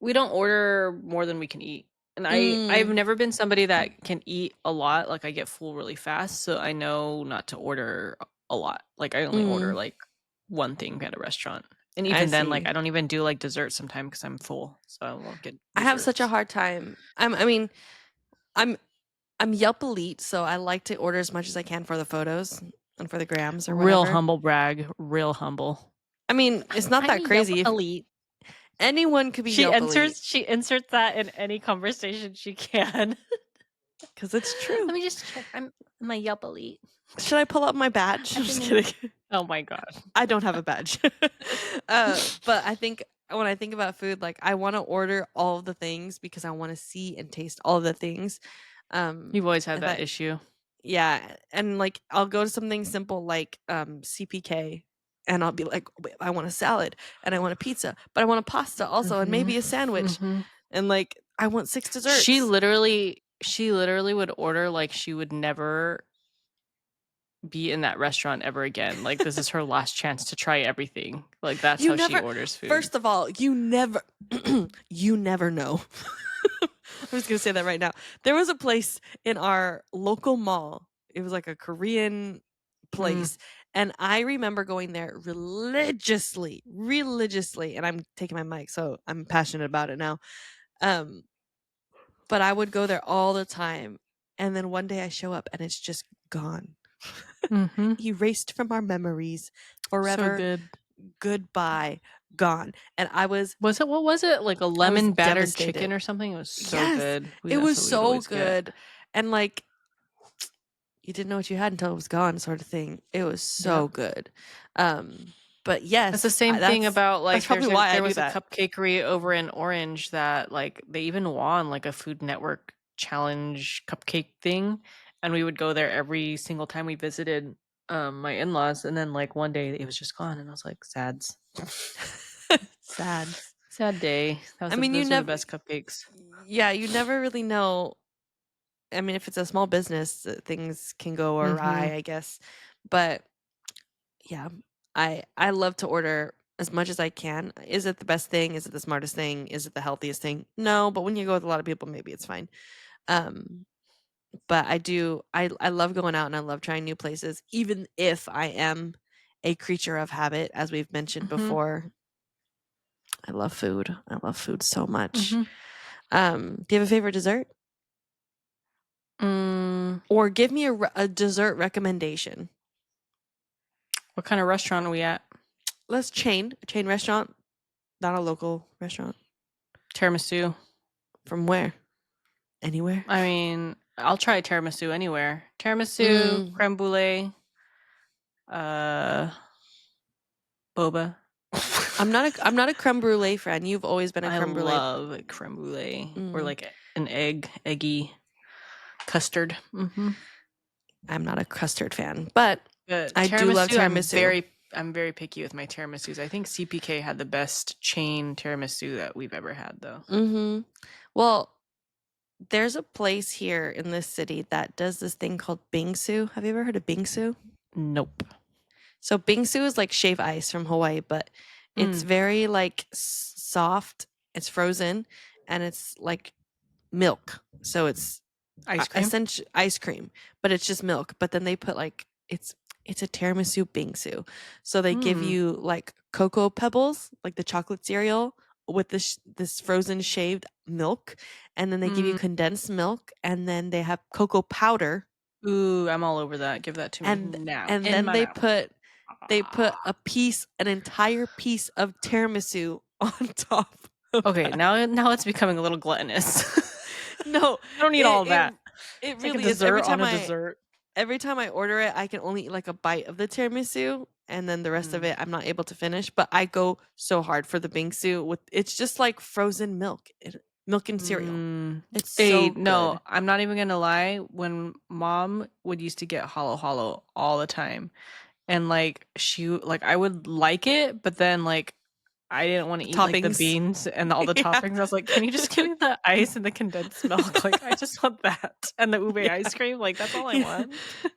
we don't order more than we can eat. And I've Mm, never been somebody that can eat a lot. Like I get full really fast, so I know not to order a lot. Like I only order mm. like one thing at a restaurant. And I even then like see. I don't even do like dessert sometimes cuz I'm full, so I won't get I have such a desserts. hard time. I mean, I'm I'm Yelp elite, so I like to order as much as I can for the photos and for the grams or Real whatever. humble brag, real humble. I mean, it's not I'm a that Yelp crazy. If elite. anyone could be Yelp elite, She inserts that in any conversation she can. because it's true. Let me just check. I'm a Yelp elite. Should I pull up my badge? I'm I've just been kidding. Oh my god. I don't have a badge. But I think when I think about food, like I want to order all of the things because I want to see and taste all of the things. You've always had If that I issue. Yeah, and like I'll go to something simple like CPK and I'll be like, "Wait, I want a salad and I want a pizza, but I want a pasta also and Mhm. maybe a sandwich Mhm. and like I want 6 desserts." She literally would order like she would never be in that restaurant ever again. Like this is her last chance to try everything. Like that's You how she never orders food. First of all, you never know. I'm just going to say that right now. There was a place in our local mall. It was like a Korean Mm. place. And I remember going there religiously, and I'm taking my mic, so I'm passionate about it now. Um, but I would go there all the time. And then one day I show up and it's just gone. Mhm. Erased from our memories So forever. good. Goodbye. Gone. And What was it? Like a I was lemon battered chicken devastated. or something? It was so Yes, good. it That's was what we'd so always get. good. And like you didn't know what you had until it was gone, sort of thing. It was so Yep. good. But That's the yes, same thing about that's like probably why I there do was a that. cupcakery over in Orange that like they even won like a Food Network challenge cupcake thing, and we would go there every single time we visited my in-laws, and then like one day it was just gone and I was like sads. Sad. Sad day. I mean, Those were the best cupcakes. yeah, you never really know. I mean, if it's a small business, things can go awry, Mhm. I guess. But yeah, I love to order as much as I can. Is it the best thing? Is it the smartest thing? Is it the healthiest thing? No, but when you go with a lot of people, maybe it's fine. Um, but I love going out and I love trying new places, even if I am a creature of habit, as we've mentioned Mhm. before. I love food. I love food so much. Mhm. Do you have a favorite dessert? Mm, Or give me a dessert recommendation. what kind of restaurant are we at? Let's a chain restaurant, not a local restaurant. Tiramisu. From where? Anywhere? I mean, I'll try tiramisu anywhere. Tiramisu, Mm, creme brulee, uh, boba. I'm not a creme brulee fan. You've always been a I creme brulee. love creme brulee or Mm, like an eggy custard. I'm not a custard fan, but But I do love tiramisu, tiramisu. I'm very picky with my tiramisus. I think CPK had the best chain tiramisu that we've ever had, though. Mhm. Well, there's a place here in this city that does this thing called bingsu. Have you ever heard of bingsu? Nope. So bingsu is like shave ice from Hawaii, but it's Mm. very like soft. It's frozen and it's like milk. So it's Ice cream? essentially ice cream, but it's just milk. But then they put like it's a tiramisu bingsu, so they give Mm. you like cocoa pebbles, like the chocolate cereal, with this frozen shaved milk, and then they give you Mm. condensed milk, and then they have cocoa powder, Ooh, I'm all over that. Give that to me and now and in then my mouth. they put Ah. an entire piece of tiramisu on top of Okay, that. now it's becoming a little gluttonous. No, I don't need it all it that. it It's like a really is. dessert on a dessert. Every time I order it, I can only eat like a bite of the tiramisu, and then the rest of Mm. it I'm not able to finish. But I go so hard for the bingsu with it's just like frozen milk, milk and cereal. Mm. It's Hey, so no, good. I'm not even gonna lie. When mom would used to get hollow hollow all the time, and like I would like it, but then like I didn't want The to eat like the toppings. beans and all the Yeah. toppings. I was like, can you just give me the ice and the condensed milk? Like I just want that and the ube Yeah. ice cream. Like that's all I Yeah. want.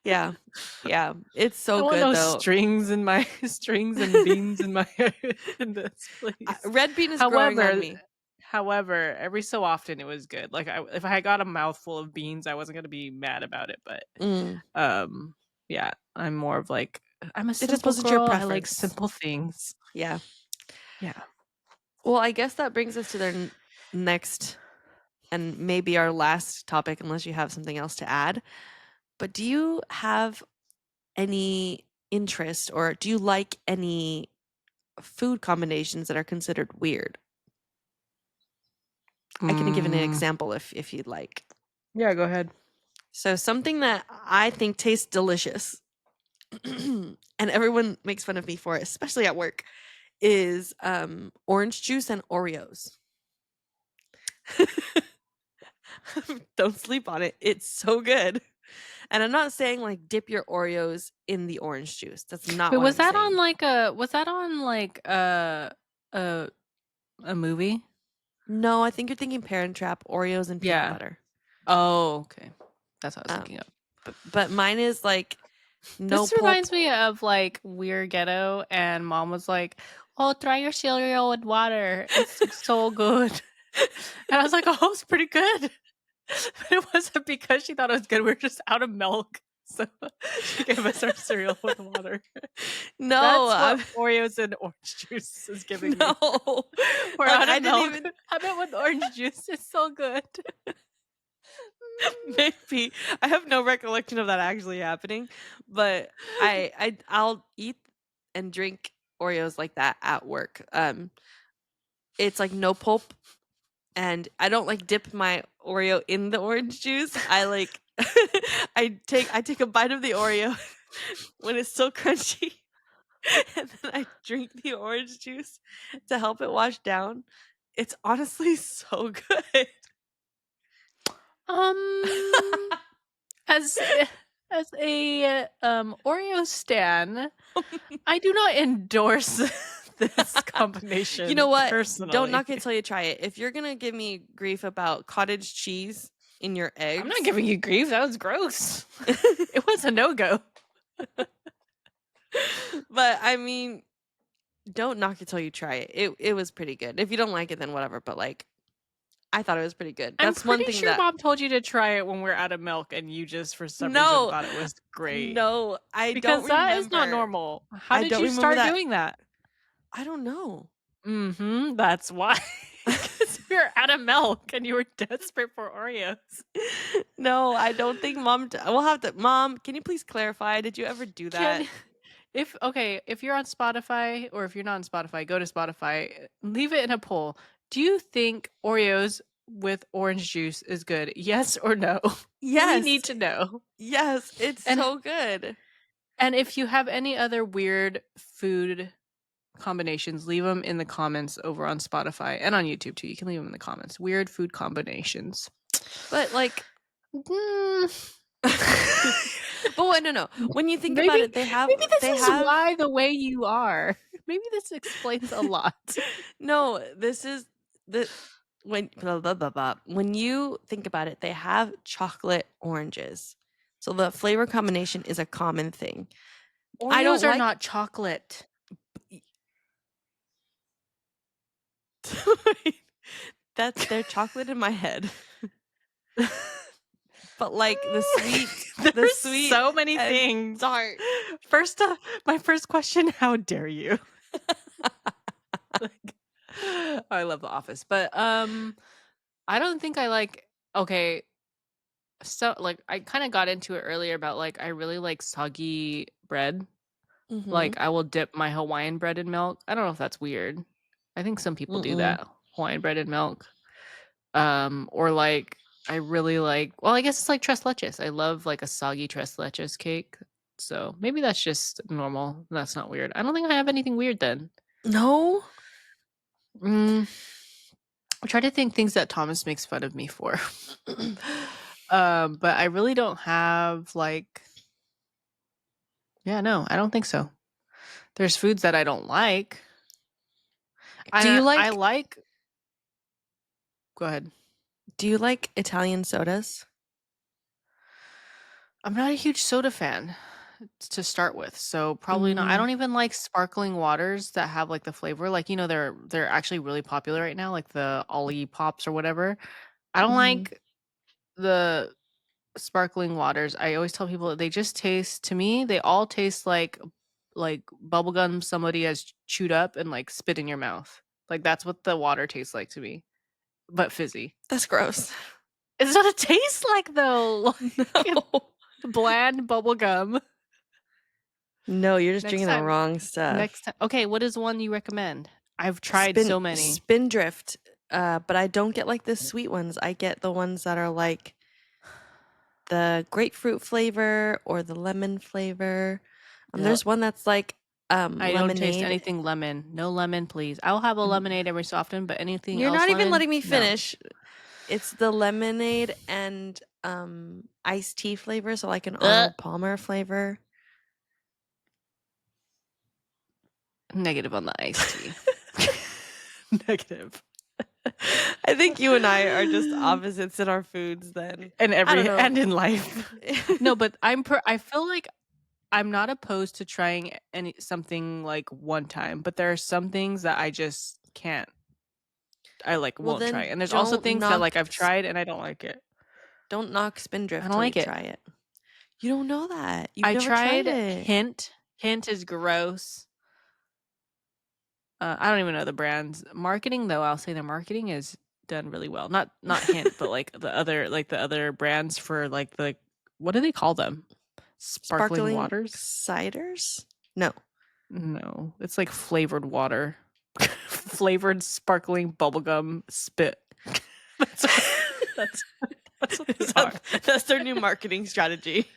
Yeah. Yeah. It's I so want good no though. strings in my strings and beans in my in this, please. Red bean is growing on However, me. every so often it was good. Like if I got a mouthful of beans, I wasn't gonna be mad about it. But Mm. yeah, I'm more of like I'm a It just simple wasn't your girl. I like preference. simple things. Yeah. Yeah. Well, I guess that brings us to their next and maybe our last topic, unless you have something else to add. But do you have any interest or do you like any food combinations that are considered weird? I can give an Mm, example if you'd like. yeah, go ahead. So something that I think tastes delicious and everyone makes fun of me for it, especially at work, is orange juice and Oreos. Don't sleep on it. It's so good. And I'm not saying like dip your Oreos in the orange juice. That's not Wait, what I'm saying. was that on like a a movie? No, I think you're thinking Parent Trap, Oreos and peanut Yeah. butter. Oh, okay. That's what I was Um, thinking of. but mine is like no This pulp. reminds me of like We're Ghetto, and mom was like, "Oh, try your cereal with water. It's so good." And I was like, "Oh, it's pretty good." But it wasn't because she thought it was good. We are just out of milk. So she gave us our cereal with water. No, That's what Oreos and orange juice is giving me. no. We're Like out I of didn't milk. even Have it with orange juice. It's so good. maybe I have no recollection of that actually happening, but I'll eat and drink Oreos like that at work. It's like no pulp, and I don't like dip my Oreo in the orange juice. I like I take a bite of the Oreo when it's still crunchy, and then I drink the orange juice to help it wash down. It's honestly so good. Um, as as a Oreo stan, I do not endorse this You combination know what? Don't personally. knock it till you try it. If you're gonna give me grief about cottage cheese in your I'm not eggs, giving you grief. That was gross. It was a no go. but I mean, don't knock it till you try it. It was pretty good. If you don't like it, then whatever. But like, I thought it was pretty good. I'm That's one pretty thing sure that mom told you to try it when we're out of milk, and you just for some reason no, thought it was great. no, I don't Because that is not remember. normal. How I did don't you remember start that. doing that? I don't know. Mm-hmm. That's why. Because we were out of milk and you were desperate for Oreos. No, I don't think mom. We'll have to. Mom, can you please clarify? Did you ever do Can that? if you're on Spotify, or if you're not on Spotify, go to Spotify, leave it in a poll. Do you think Oreos with orange juice is good? Yes or no? We Yes, need to know. yes, it's And so good. and if you have any other weird food combinations, leave them in the comments over on Spotify and on YouTube too. You can leave them in the comments. Weird food combinations. But like, Mm. but wait, no. When you think about maybe it, maybe this they is have why the way you are. Maybe this explains a lot. no. This is the when blah, blah, blah, blah. When you think about it, they have chocolate oranges, so the flavor combination is a common thing. I don't Oreos are like. not chocolate. That's their chocolate in my head. But like the sweet, There's so many and things. tart. First, my first question: how dare you? Like, I love The Office, but I don't think I like. Okay, so like I kind of got into it earlier about like I really like soggy bread. Mm-hmm. Like I will dip my Hawaiian bread in milk. I don't know if that's weird. I think some people do Mm-mm. that. Hawaiian bread in milk. Or like I really like, well, I guess it's like tres leches. I love like a soggy tres leches cake. So maybe that's just normal. That's not weird. I don't think I have anything weird then. No. Mm, I try to think things that Thomas makes fun of me for. But I really don't have like, yeah, no, I don't think so. There's foods that I don't like. Do you I like like, go ahead. do you like Italian sodas? I'm not a huge soda fan to start with, so probably not. I Mm, don't even like sparkling waters that have like the flavor. Like, you know, they're actually really popular right now, like the Ollie Pops or whatever. I don't mhm. like the sparkling waters. I always tell people that they just taste to me, they all taste like bubblegum somebody has chewed up and like spit in your mouth. Like that's what the water tastes like to me, but fizzy. That's gross. It's what it tastes like though. Like No. bland bubblegum. No, you're just Next drinking the time. wrong stuff. Next time. Okay, what is one you recommend? I've tried so many. Spindrift. But I don't get like the sweet ones. I get the ones that are like the grapefruit flavor or the lemon flavor. Yep. There's one that's like I don't taste lemonade. anything lemon. No lemon, please. I'll have a Mm. lemonade every so often, but anything You're else not even lemon? letting me No. finish. It's the lemonade and iced tea flavor, so like an Ugh. Arnold Palmer flavor. Negative on the iced tea. Negative. I think you and I are just opposites in our foods then. And I don't know. and in life. No, but I feel like I'm not opposed to trying something like one time, but there are some things that I just can't. I like Well, won't try. then And there's also things that like I've s- tried and I don't like it. don't knock I Spindrift don't till you like it. try it. You don't know that. You've I never tried tried it. Hint. Hint is gross. I don't even know the brands. Marketing though, I'll say the marketing is done really well. Not Hint, but like the other brands for like the what do they call them? Sparkling Sparkling waters? ciders? No. No, it's like flavored water. Flavored sparkling bubblegum spit. That's what, that's that's what they are. That's their new marketing strategy.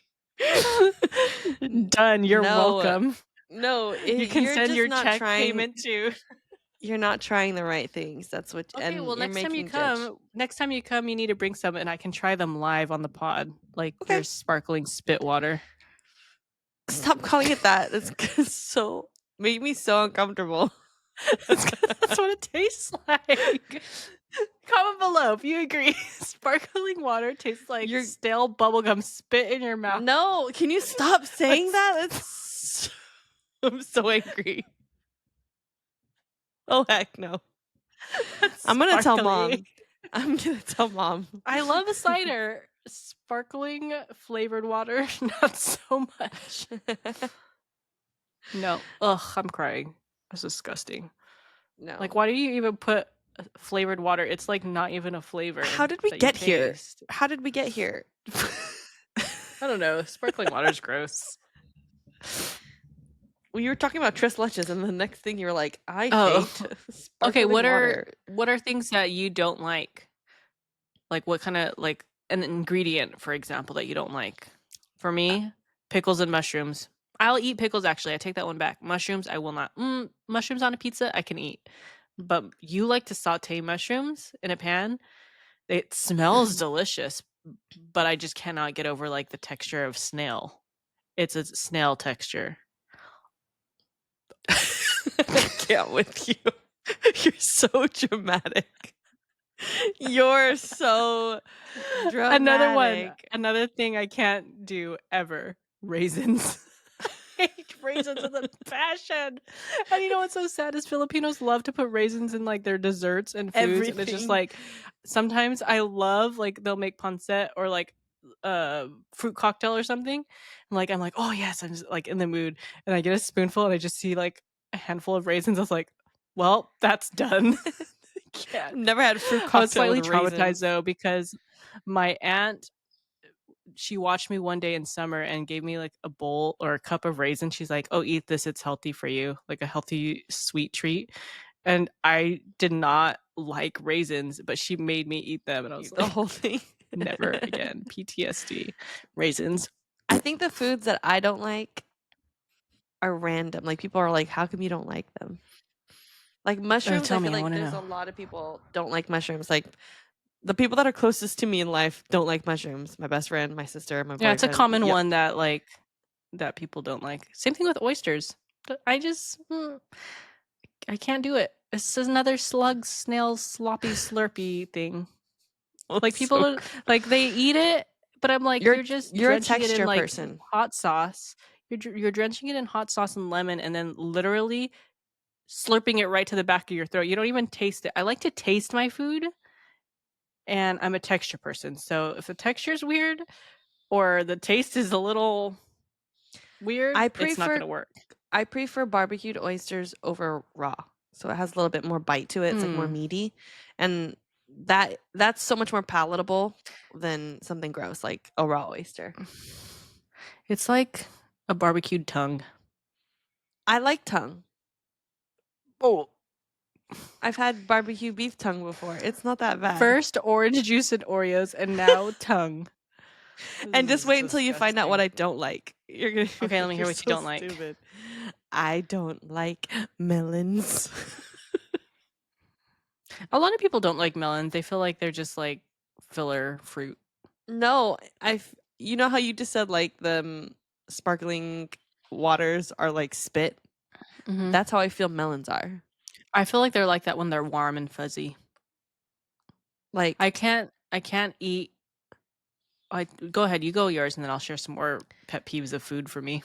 Done. You're No. welcome. No, You can you're send just your not check trying. payment to. You're not trying the right things. That's what, Okay, well, and you're making judge. next time you come, you need to bring some, and I can try them live on the pod, like your Okay, sparkling spit water. stop calling it that. That's so made me so uncomfortable. That's what it tastes like. Comment below if you agree. Sparkling water tastes like You're stale bubblegum spit in your mouth. no. Can you stop saying that? That's I'm so angry. Oh heck no! I'm gonna tell mom. I'm gonna tell mom. I love a cider. Sparkling flavored water, not so much. No. Ugh, I'm crying. That's disgusting. No. Like, why do you even put flavored water? It's like not even a flavor. How did we that you get here? taste. How did we get here? I don't know. Sparkling water's gross. Well, you were talking about tres leches, and the next thing you were like, "I Oh. hate Okay, sparkling water." what are things that you don't like? Like what kind of like an ingredient, for example, that you don't like? For me, pickles and mushrooms. I'll eat pickles actually. I take that one back. Mushrooms, I will not. Mushrooms on a pizza, I can eat. But you like to saute mushrooms in a pan? It smells delicious, but I just cannot get over like the texture of snail. It's a snail texture. I can't with you. You're so dramatic. You're so dramatic. Another thing I can't do ever. Raisins. I hate raisins with a passion. And you know what's so sad is Filipinos love to put raisins in like their desserts and foods. And it's just Everything. like sometimes I love like they'll make pancit or like fruit cocktail or something. I'm like, "Oh, yes," I'm just, like, in the mood, and I get a spoonful, and I just see, like, a handful of raisins. I was like, "Well, that's done." I I've can't. never had a fruit I was cocktail with slightly traumatized, raisins. though, because my aunt, she watched me one day in summer and gave me, like, a bowl or a cup of raisins. She's like, "Oh, eat this, it's healthy for you," like a healthy sweet treat, and I did not like raisins, but she made me eat them, and I was Eat the like, whole thing. "Never again, PTSD, raisins." I think the foods that I don't like are random. Like, people are like, "How come you don't like them?" Like, mushrooms, I Tell feel me, I like wanna there's a know. lot of people don't like mushrooms. Like, the people that are closest to me in life don't like mushrooms. My best friend, my sister, my Yeah, it's a boyfriend. common Yep. one that, like, that people don't like. Same thing with oysters. I just, I can't do it. This is another slug, snail, sloppy, slurpy thing. Oh, Like, people so don't like, they eat it, but I'm like, you're "You're just you're a drenching it in, texture like, person. hot sauce. You're drenching it in hot sauce and lemon and then literally slurping it right to the back of your throat. You don't even taste it." I like to taste my food, and I'm a texture person, so if the texture's weird or the taste is a little weird, I it's not prefer gonna work. I prefer barbecued oysters over raw. So it has a little bit more bite to it. It's like more Mm. meaty. And that's so much more palatable than something gross like a raw oyster. It's like a barbecued tongue. I like tongue. Oh. I've had barbecue beef tongue before. It's not that bad. First orange juice and Oreos, and now tongue. This And just is wait until you find out what disgusting. I don't like. You're gonna be Okay, let me like, "You're hear what you so don't like. stupid." I don't like melons. A lot of people don't like melons. They feel like they're just like filler fruit. No, you know how you just said like the sparkling waters are like spit? Mhm. That's how I feel melons are. I feel like they're like that when they're warm and fuzzy. Like I can't eat. I Go ahead, you go yours, and then I'll share some more pet peeves of food for me.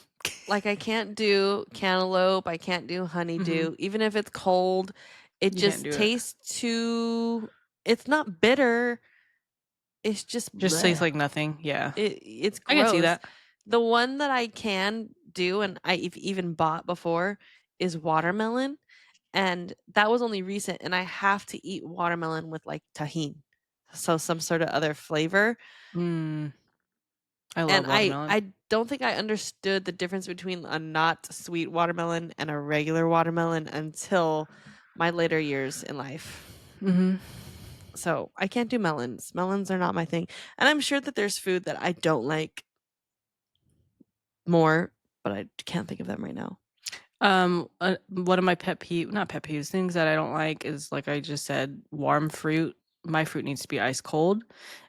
like I can't do cantaloupe, I can't do Mhm. honeydew. Even if it's cold, it You can't just do it. tastes too it's not bitter, it's just Just tastes bleh. like nothing. Yeah, It's I can see gross. that. The one that I can do and I've even bought before is watermelon, and that was only recent, and I have to eat watermelon with, like, tahini, so some sort of other flavor, Mm, I and love I watermelon. I don't think I understood the difference between a not sweet watermelon and a regular watermelon until my later years in life. Mhm. So, I can't do melons. Melons are not my thing, and I'm sure that there's food that I don't like more, but I can't think of them right now. One of my not pet peeves, things that I don't like is, like I just said, warm fruit. My fruit needs to be ice cold,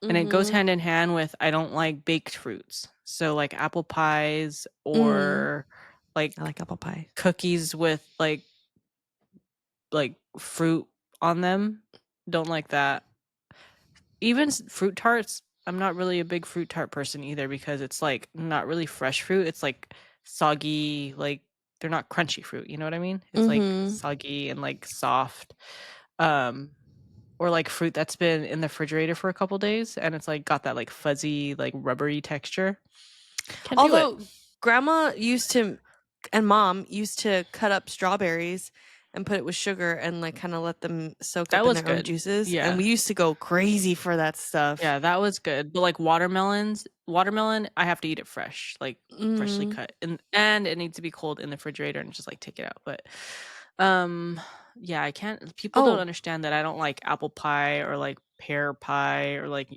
and it goes Mhm. hand in hand with I don't like baked fruits. So, like, apple pies Mm. or, I like, like apple pie. cookies with, fruit on them, don't like that. Even fruit tarts, I'm not really a big fruit tart person either because it's, like, not really fresh fruit, it's, like, soggy, like, they're not crunchy fruit, you know what I mean? It's, like, Mhm. soggy and, like, soft, um, or, like, fruit that's been in the refrigerator for a couple days, and it's, like, got that, like, fuzzy, like, rubbery texture. Can't do it. Although grandma used to and mom used to cut up strawberries and put it with sugar and, like, kinda let them soak That up in was their own good. juices, and Yeah. we used to go crazy for that stuff. Yeah, that was good, but, like, watermelon, I have to eat it fresh, like, freshly Mhm. cut, and it needs to be cold in the refrigerator and just, like, take it out, but, um, yeah, I can't people don't Oh, understand that I don't like apple pie or, like, pear pie or, like,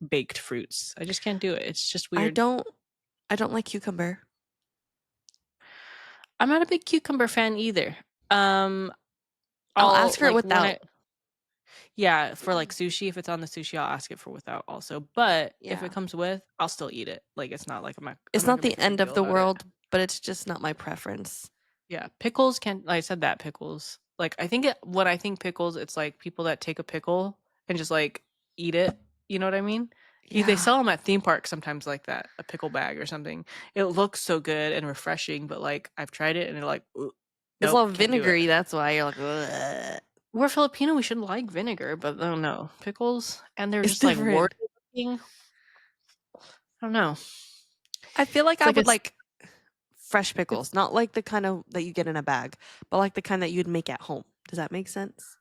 baked fruits. I just can't do it, it's just I weird. don't I don't like cucumber. I'm not a big cucumber fan either. Um, I'll I'll ask for it like, when without. I Yeah, for, like, sushi, if it's on the sushi, I'll ask it for without also, but if it Yeah. comes with, I'll still eat it, like, it's not like I'm It's not not gonna the make a big end of deal the about it. world, but it's just not my preference. Yeah, pickles can like I said that, pickles. Like, I think when I think pickles, it's, like, people that take a pickle and just, like, eat it, you know what I mean? They Yeah. sell them at theme parks sometimes like that, a pickle bag or something. It looks so good and refreshing, but, like, I've tried it and they're like, "Ooh, It's nope, all can't do it." vinegary, that's why you're like, "Ugh." We're Filipino, we should like vinegar, but I don't know. Pickles, and they're It's just, like, warty different. looking. don't know. I feel like It's I like would it's like fresh pickles, it's not like the kind of that you get in a bag, but like the kind that you'd make at home. Does that make sense?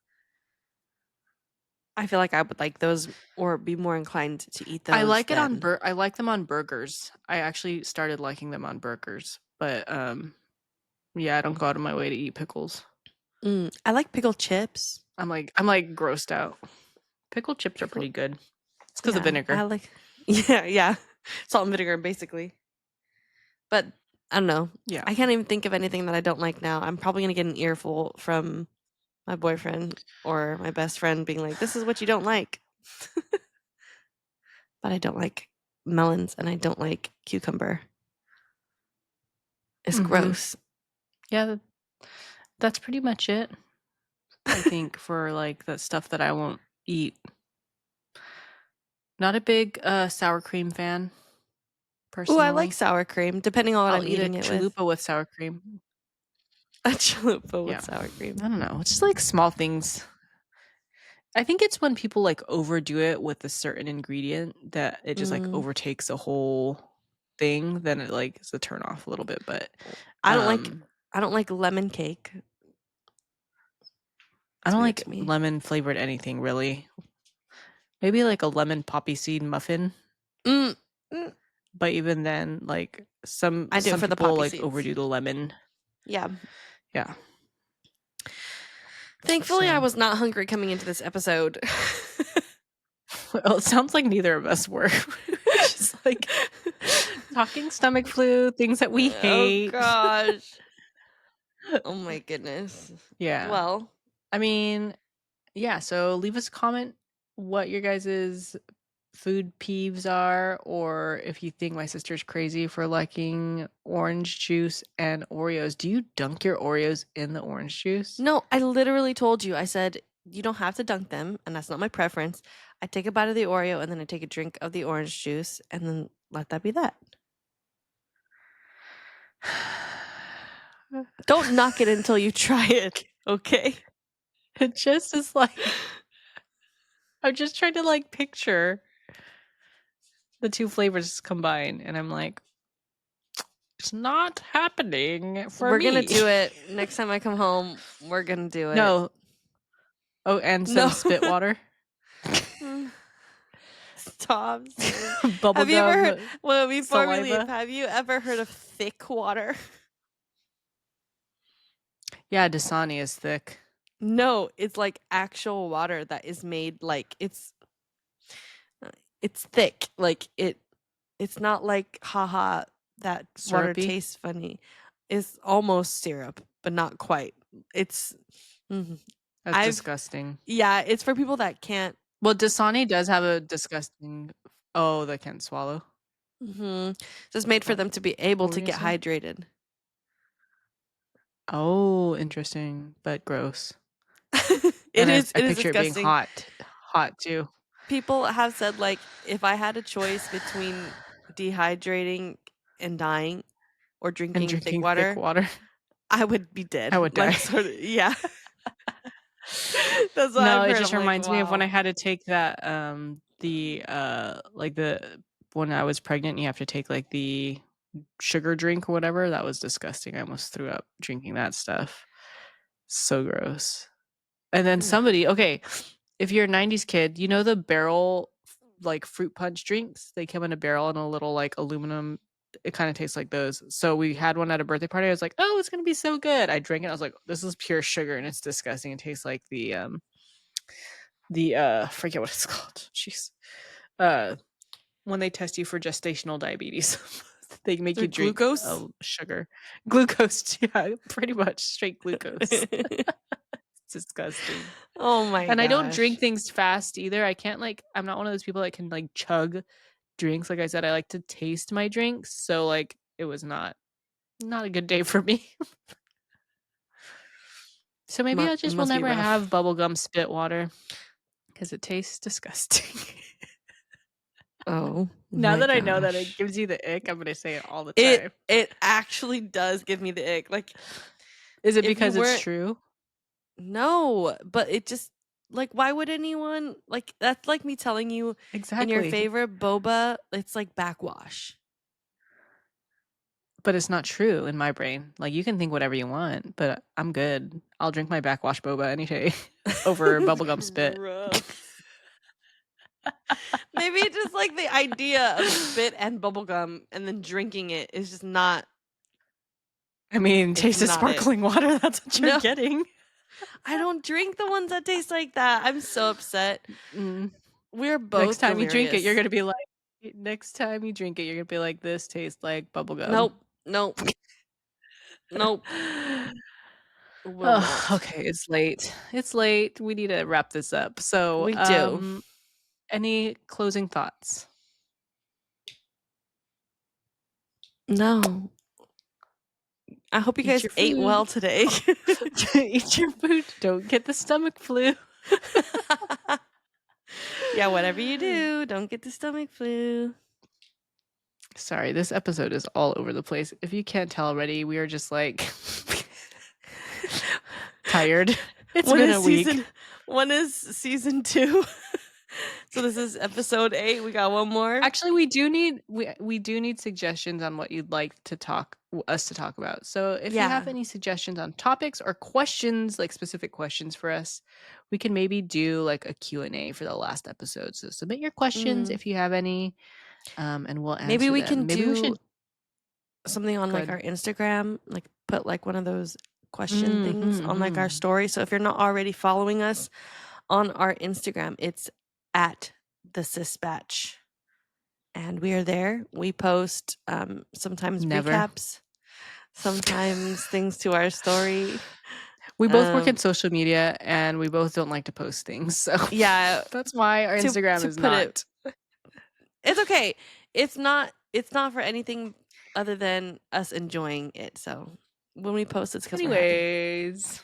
I feel like I would like those or be more inclined to eat I those like it on than I like them on burgers. I actually started liking them on burgers, but yeah, I don't go out of my way to eat pickles. I like pickled chips. I'm like grossed out. Pickled chips are Pickle pretty good. It's because of Yeah, I vinegar. like yeah. Salt and vinegar basically. But I don't know. Yeah. I can't even think of anything that I don't like now. I'm probably gonna get an earful from my boyfriend or my best friend being like, "This is what you don't like." But I don't like melons and I don't like cucumber. It's Mm-hmm. gross. Yeah, that's pretty much it. I think for like the stuff that I won't eat. Not a big sour cream fan, Ooh, I like personally. sour cream, depending on what I'll I'm eat a eating it with. chalupa with sour cream. A chalupa with Yeah. sour I cream. don't know. It's just like small things. I think it's when people like overdo it with a certain ingredient that it just like Mm, overtakes a whole thing, then it like is a turn off a little bit. But I don't like um I don't like lemon cake. I It's don't weird like to me. lemon flavored anything really. Maybe like a lemon poppy seed muffin. Mm, mm. But even then, like some I do it some for the people poppy like seeds. overdo the lemon. Yeah. Yeah. Thankfully, I So was not hungry coming into this episode. well, it sounds like neither of us were. We're just like talking stomach flu, things that we Oh hate. gosh. Oh my goodness. Yeah. Well, I mean, yeah, so leave us a comment what your guys's food peeves are, or if you think my sister's crazy for liking orange juice and Oreos. Do you dunk your Oreos in the orange juice? no, I literally told you. I said you don't have to dunk them, and that's not my preference. I take a bite of the Oreo and then I take a drink of the orange juice and then let that be that. Don't knock it until you try it, okay? It just is like I'm just trying to like picture the two flavors combined, and I'm like, it's not happening for We're gonna me. do it next time I come home. We're gonna do it. No. Oh, and No. some spit water. Stop saying. Have you ever heard? Bubblegum Well, before we leave, saliva. have you ever heard of thick water? Yeah, Dasani is thick. No, it's like actual water that is made like it's thick. Like it's not like haha that water Syrupy. tastes funny. It's almost syrup, but not quite. It's mhm. That's I've disgusting. yeah, it's for people that can't Well, Dasani does have a disgusting. Oh, they can't swallow. It's made for What? them to be able What were to you gonna get say? hydrated. Oh, interesting, but gross. It And is I it is picture it being disgusting. hot too, People have said like if I had a choice between dehydrating and dying or and drinking thick drinking thick water, water. I would be dead. I would Like die. sort of yeah. That's what No, I've it heard. just I'm like, reminds me of when I wow. had to take that like the when I was pregnant, you have to take like the sugar drink or whatever. That was disgusting. I almost threw up drinking that stuff. So gross. And then Ugh. somebody, okay, if you're a 90s kid, you know the barrel like fruit punch drinks? They come in a barrel and a little like aluminum. It kind of tastes like those. So we had one at a birthday party. I was like, "Oh, it's going to be so good." I drank it. I was like, "This is pure sugar and it's disgusting. It tastes like the forget what it's called. Jeez. Uh when they test you for gestational diabetes. They make Or you drink glucose? sugar. Glucose, yeah, pretty much straight glucose. It's disgusting. Oh my And I don't drink gosh. things fast either. I can't like I'm not one of those people that can like chug drinks. Like I said, I like to taste my drinks. So like it was not a good day for me. So maybe I It just will must be never have rough. bubblegum spit water because it tastes disgusting. Oh Now my that I know that it gosh. gives you the ick, I'm gonna say it all the It time. it actually does give me the ick. Like Is it if you because it's weren't true? no, but it just Like, why would anyone like? That's like me telling you in your Exactly. favorite boba, it's like backwash. But it's not true in my brain. Like, you can think whatever you want, but I'm good. I'll drink my backwash boba any day over bubblegum spit. Gross. Maybe it's just like the idea of spit and bubblegum and then drinking it is just not. I mean, It's taste of not it. sparkling water, that's what you're No. getting. I don't drink the ones that taste like that. I'm so upset. Mm. We're both Next time you drink it, you're delirious. gonna be like, next time you drink it, you're gonna be like, this tastes like bubblegum. Nope. Nope. Nope. Will Oh, not. okay, it's late. It's late. We need to wrap this up. So, We do. any closing thoughts? No. I hope you Eat guys your ate food. well today. Eat your food. Don't get the stomach flu. Yeah, whatever you do, don't get the stomach flu. Sorry, this episode is all over the place. If you can't tell already, we are just like tired. It's been a week. When is season 2? So this is episode 8. We got one more. Actually, we do need suggestions on what you'd like us to talk about. So if you have any suggestions on topics or questions, like specific questions for us, we can maybe do like a Q&A for the last episode. So submit your questions if you have any, and we'll answer Maybe we them. can Maybe do we should something on like our Instagram, like put like one of those question things on like our story. So if you're not already following us on our Instagram, it's at the Sispatch. And we are there. We post sometimes recaps, sometimes things to our story. We both work in social media and we both don't like to post things. So yeah, that's why our Instagram is not. It's okay. It's not for anything other than us enjoying it. So when we post, it's because we're happy. Anyways.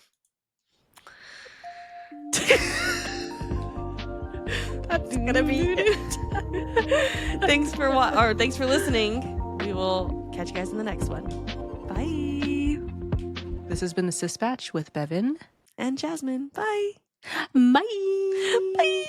That's gonna be it. Thanks for listening. We will catch you guys in the next one. Bye. This has been the Sispatch with Bevin and Jasmine. Bye. Bye. Bye.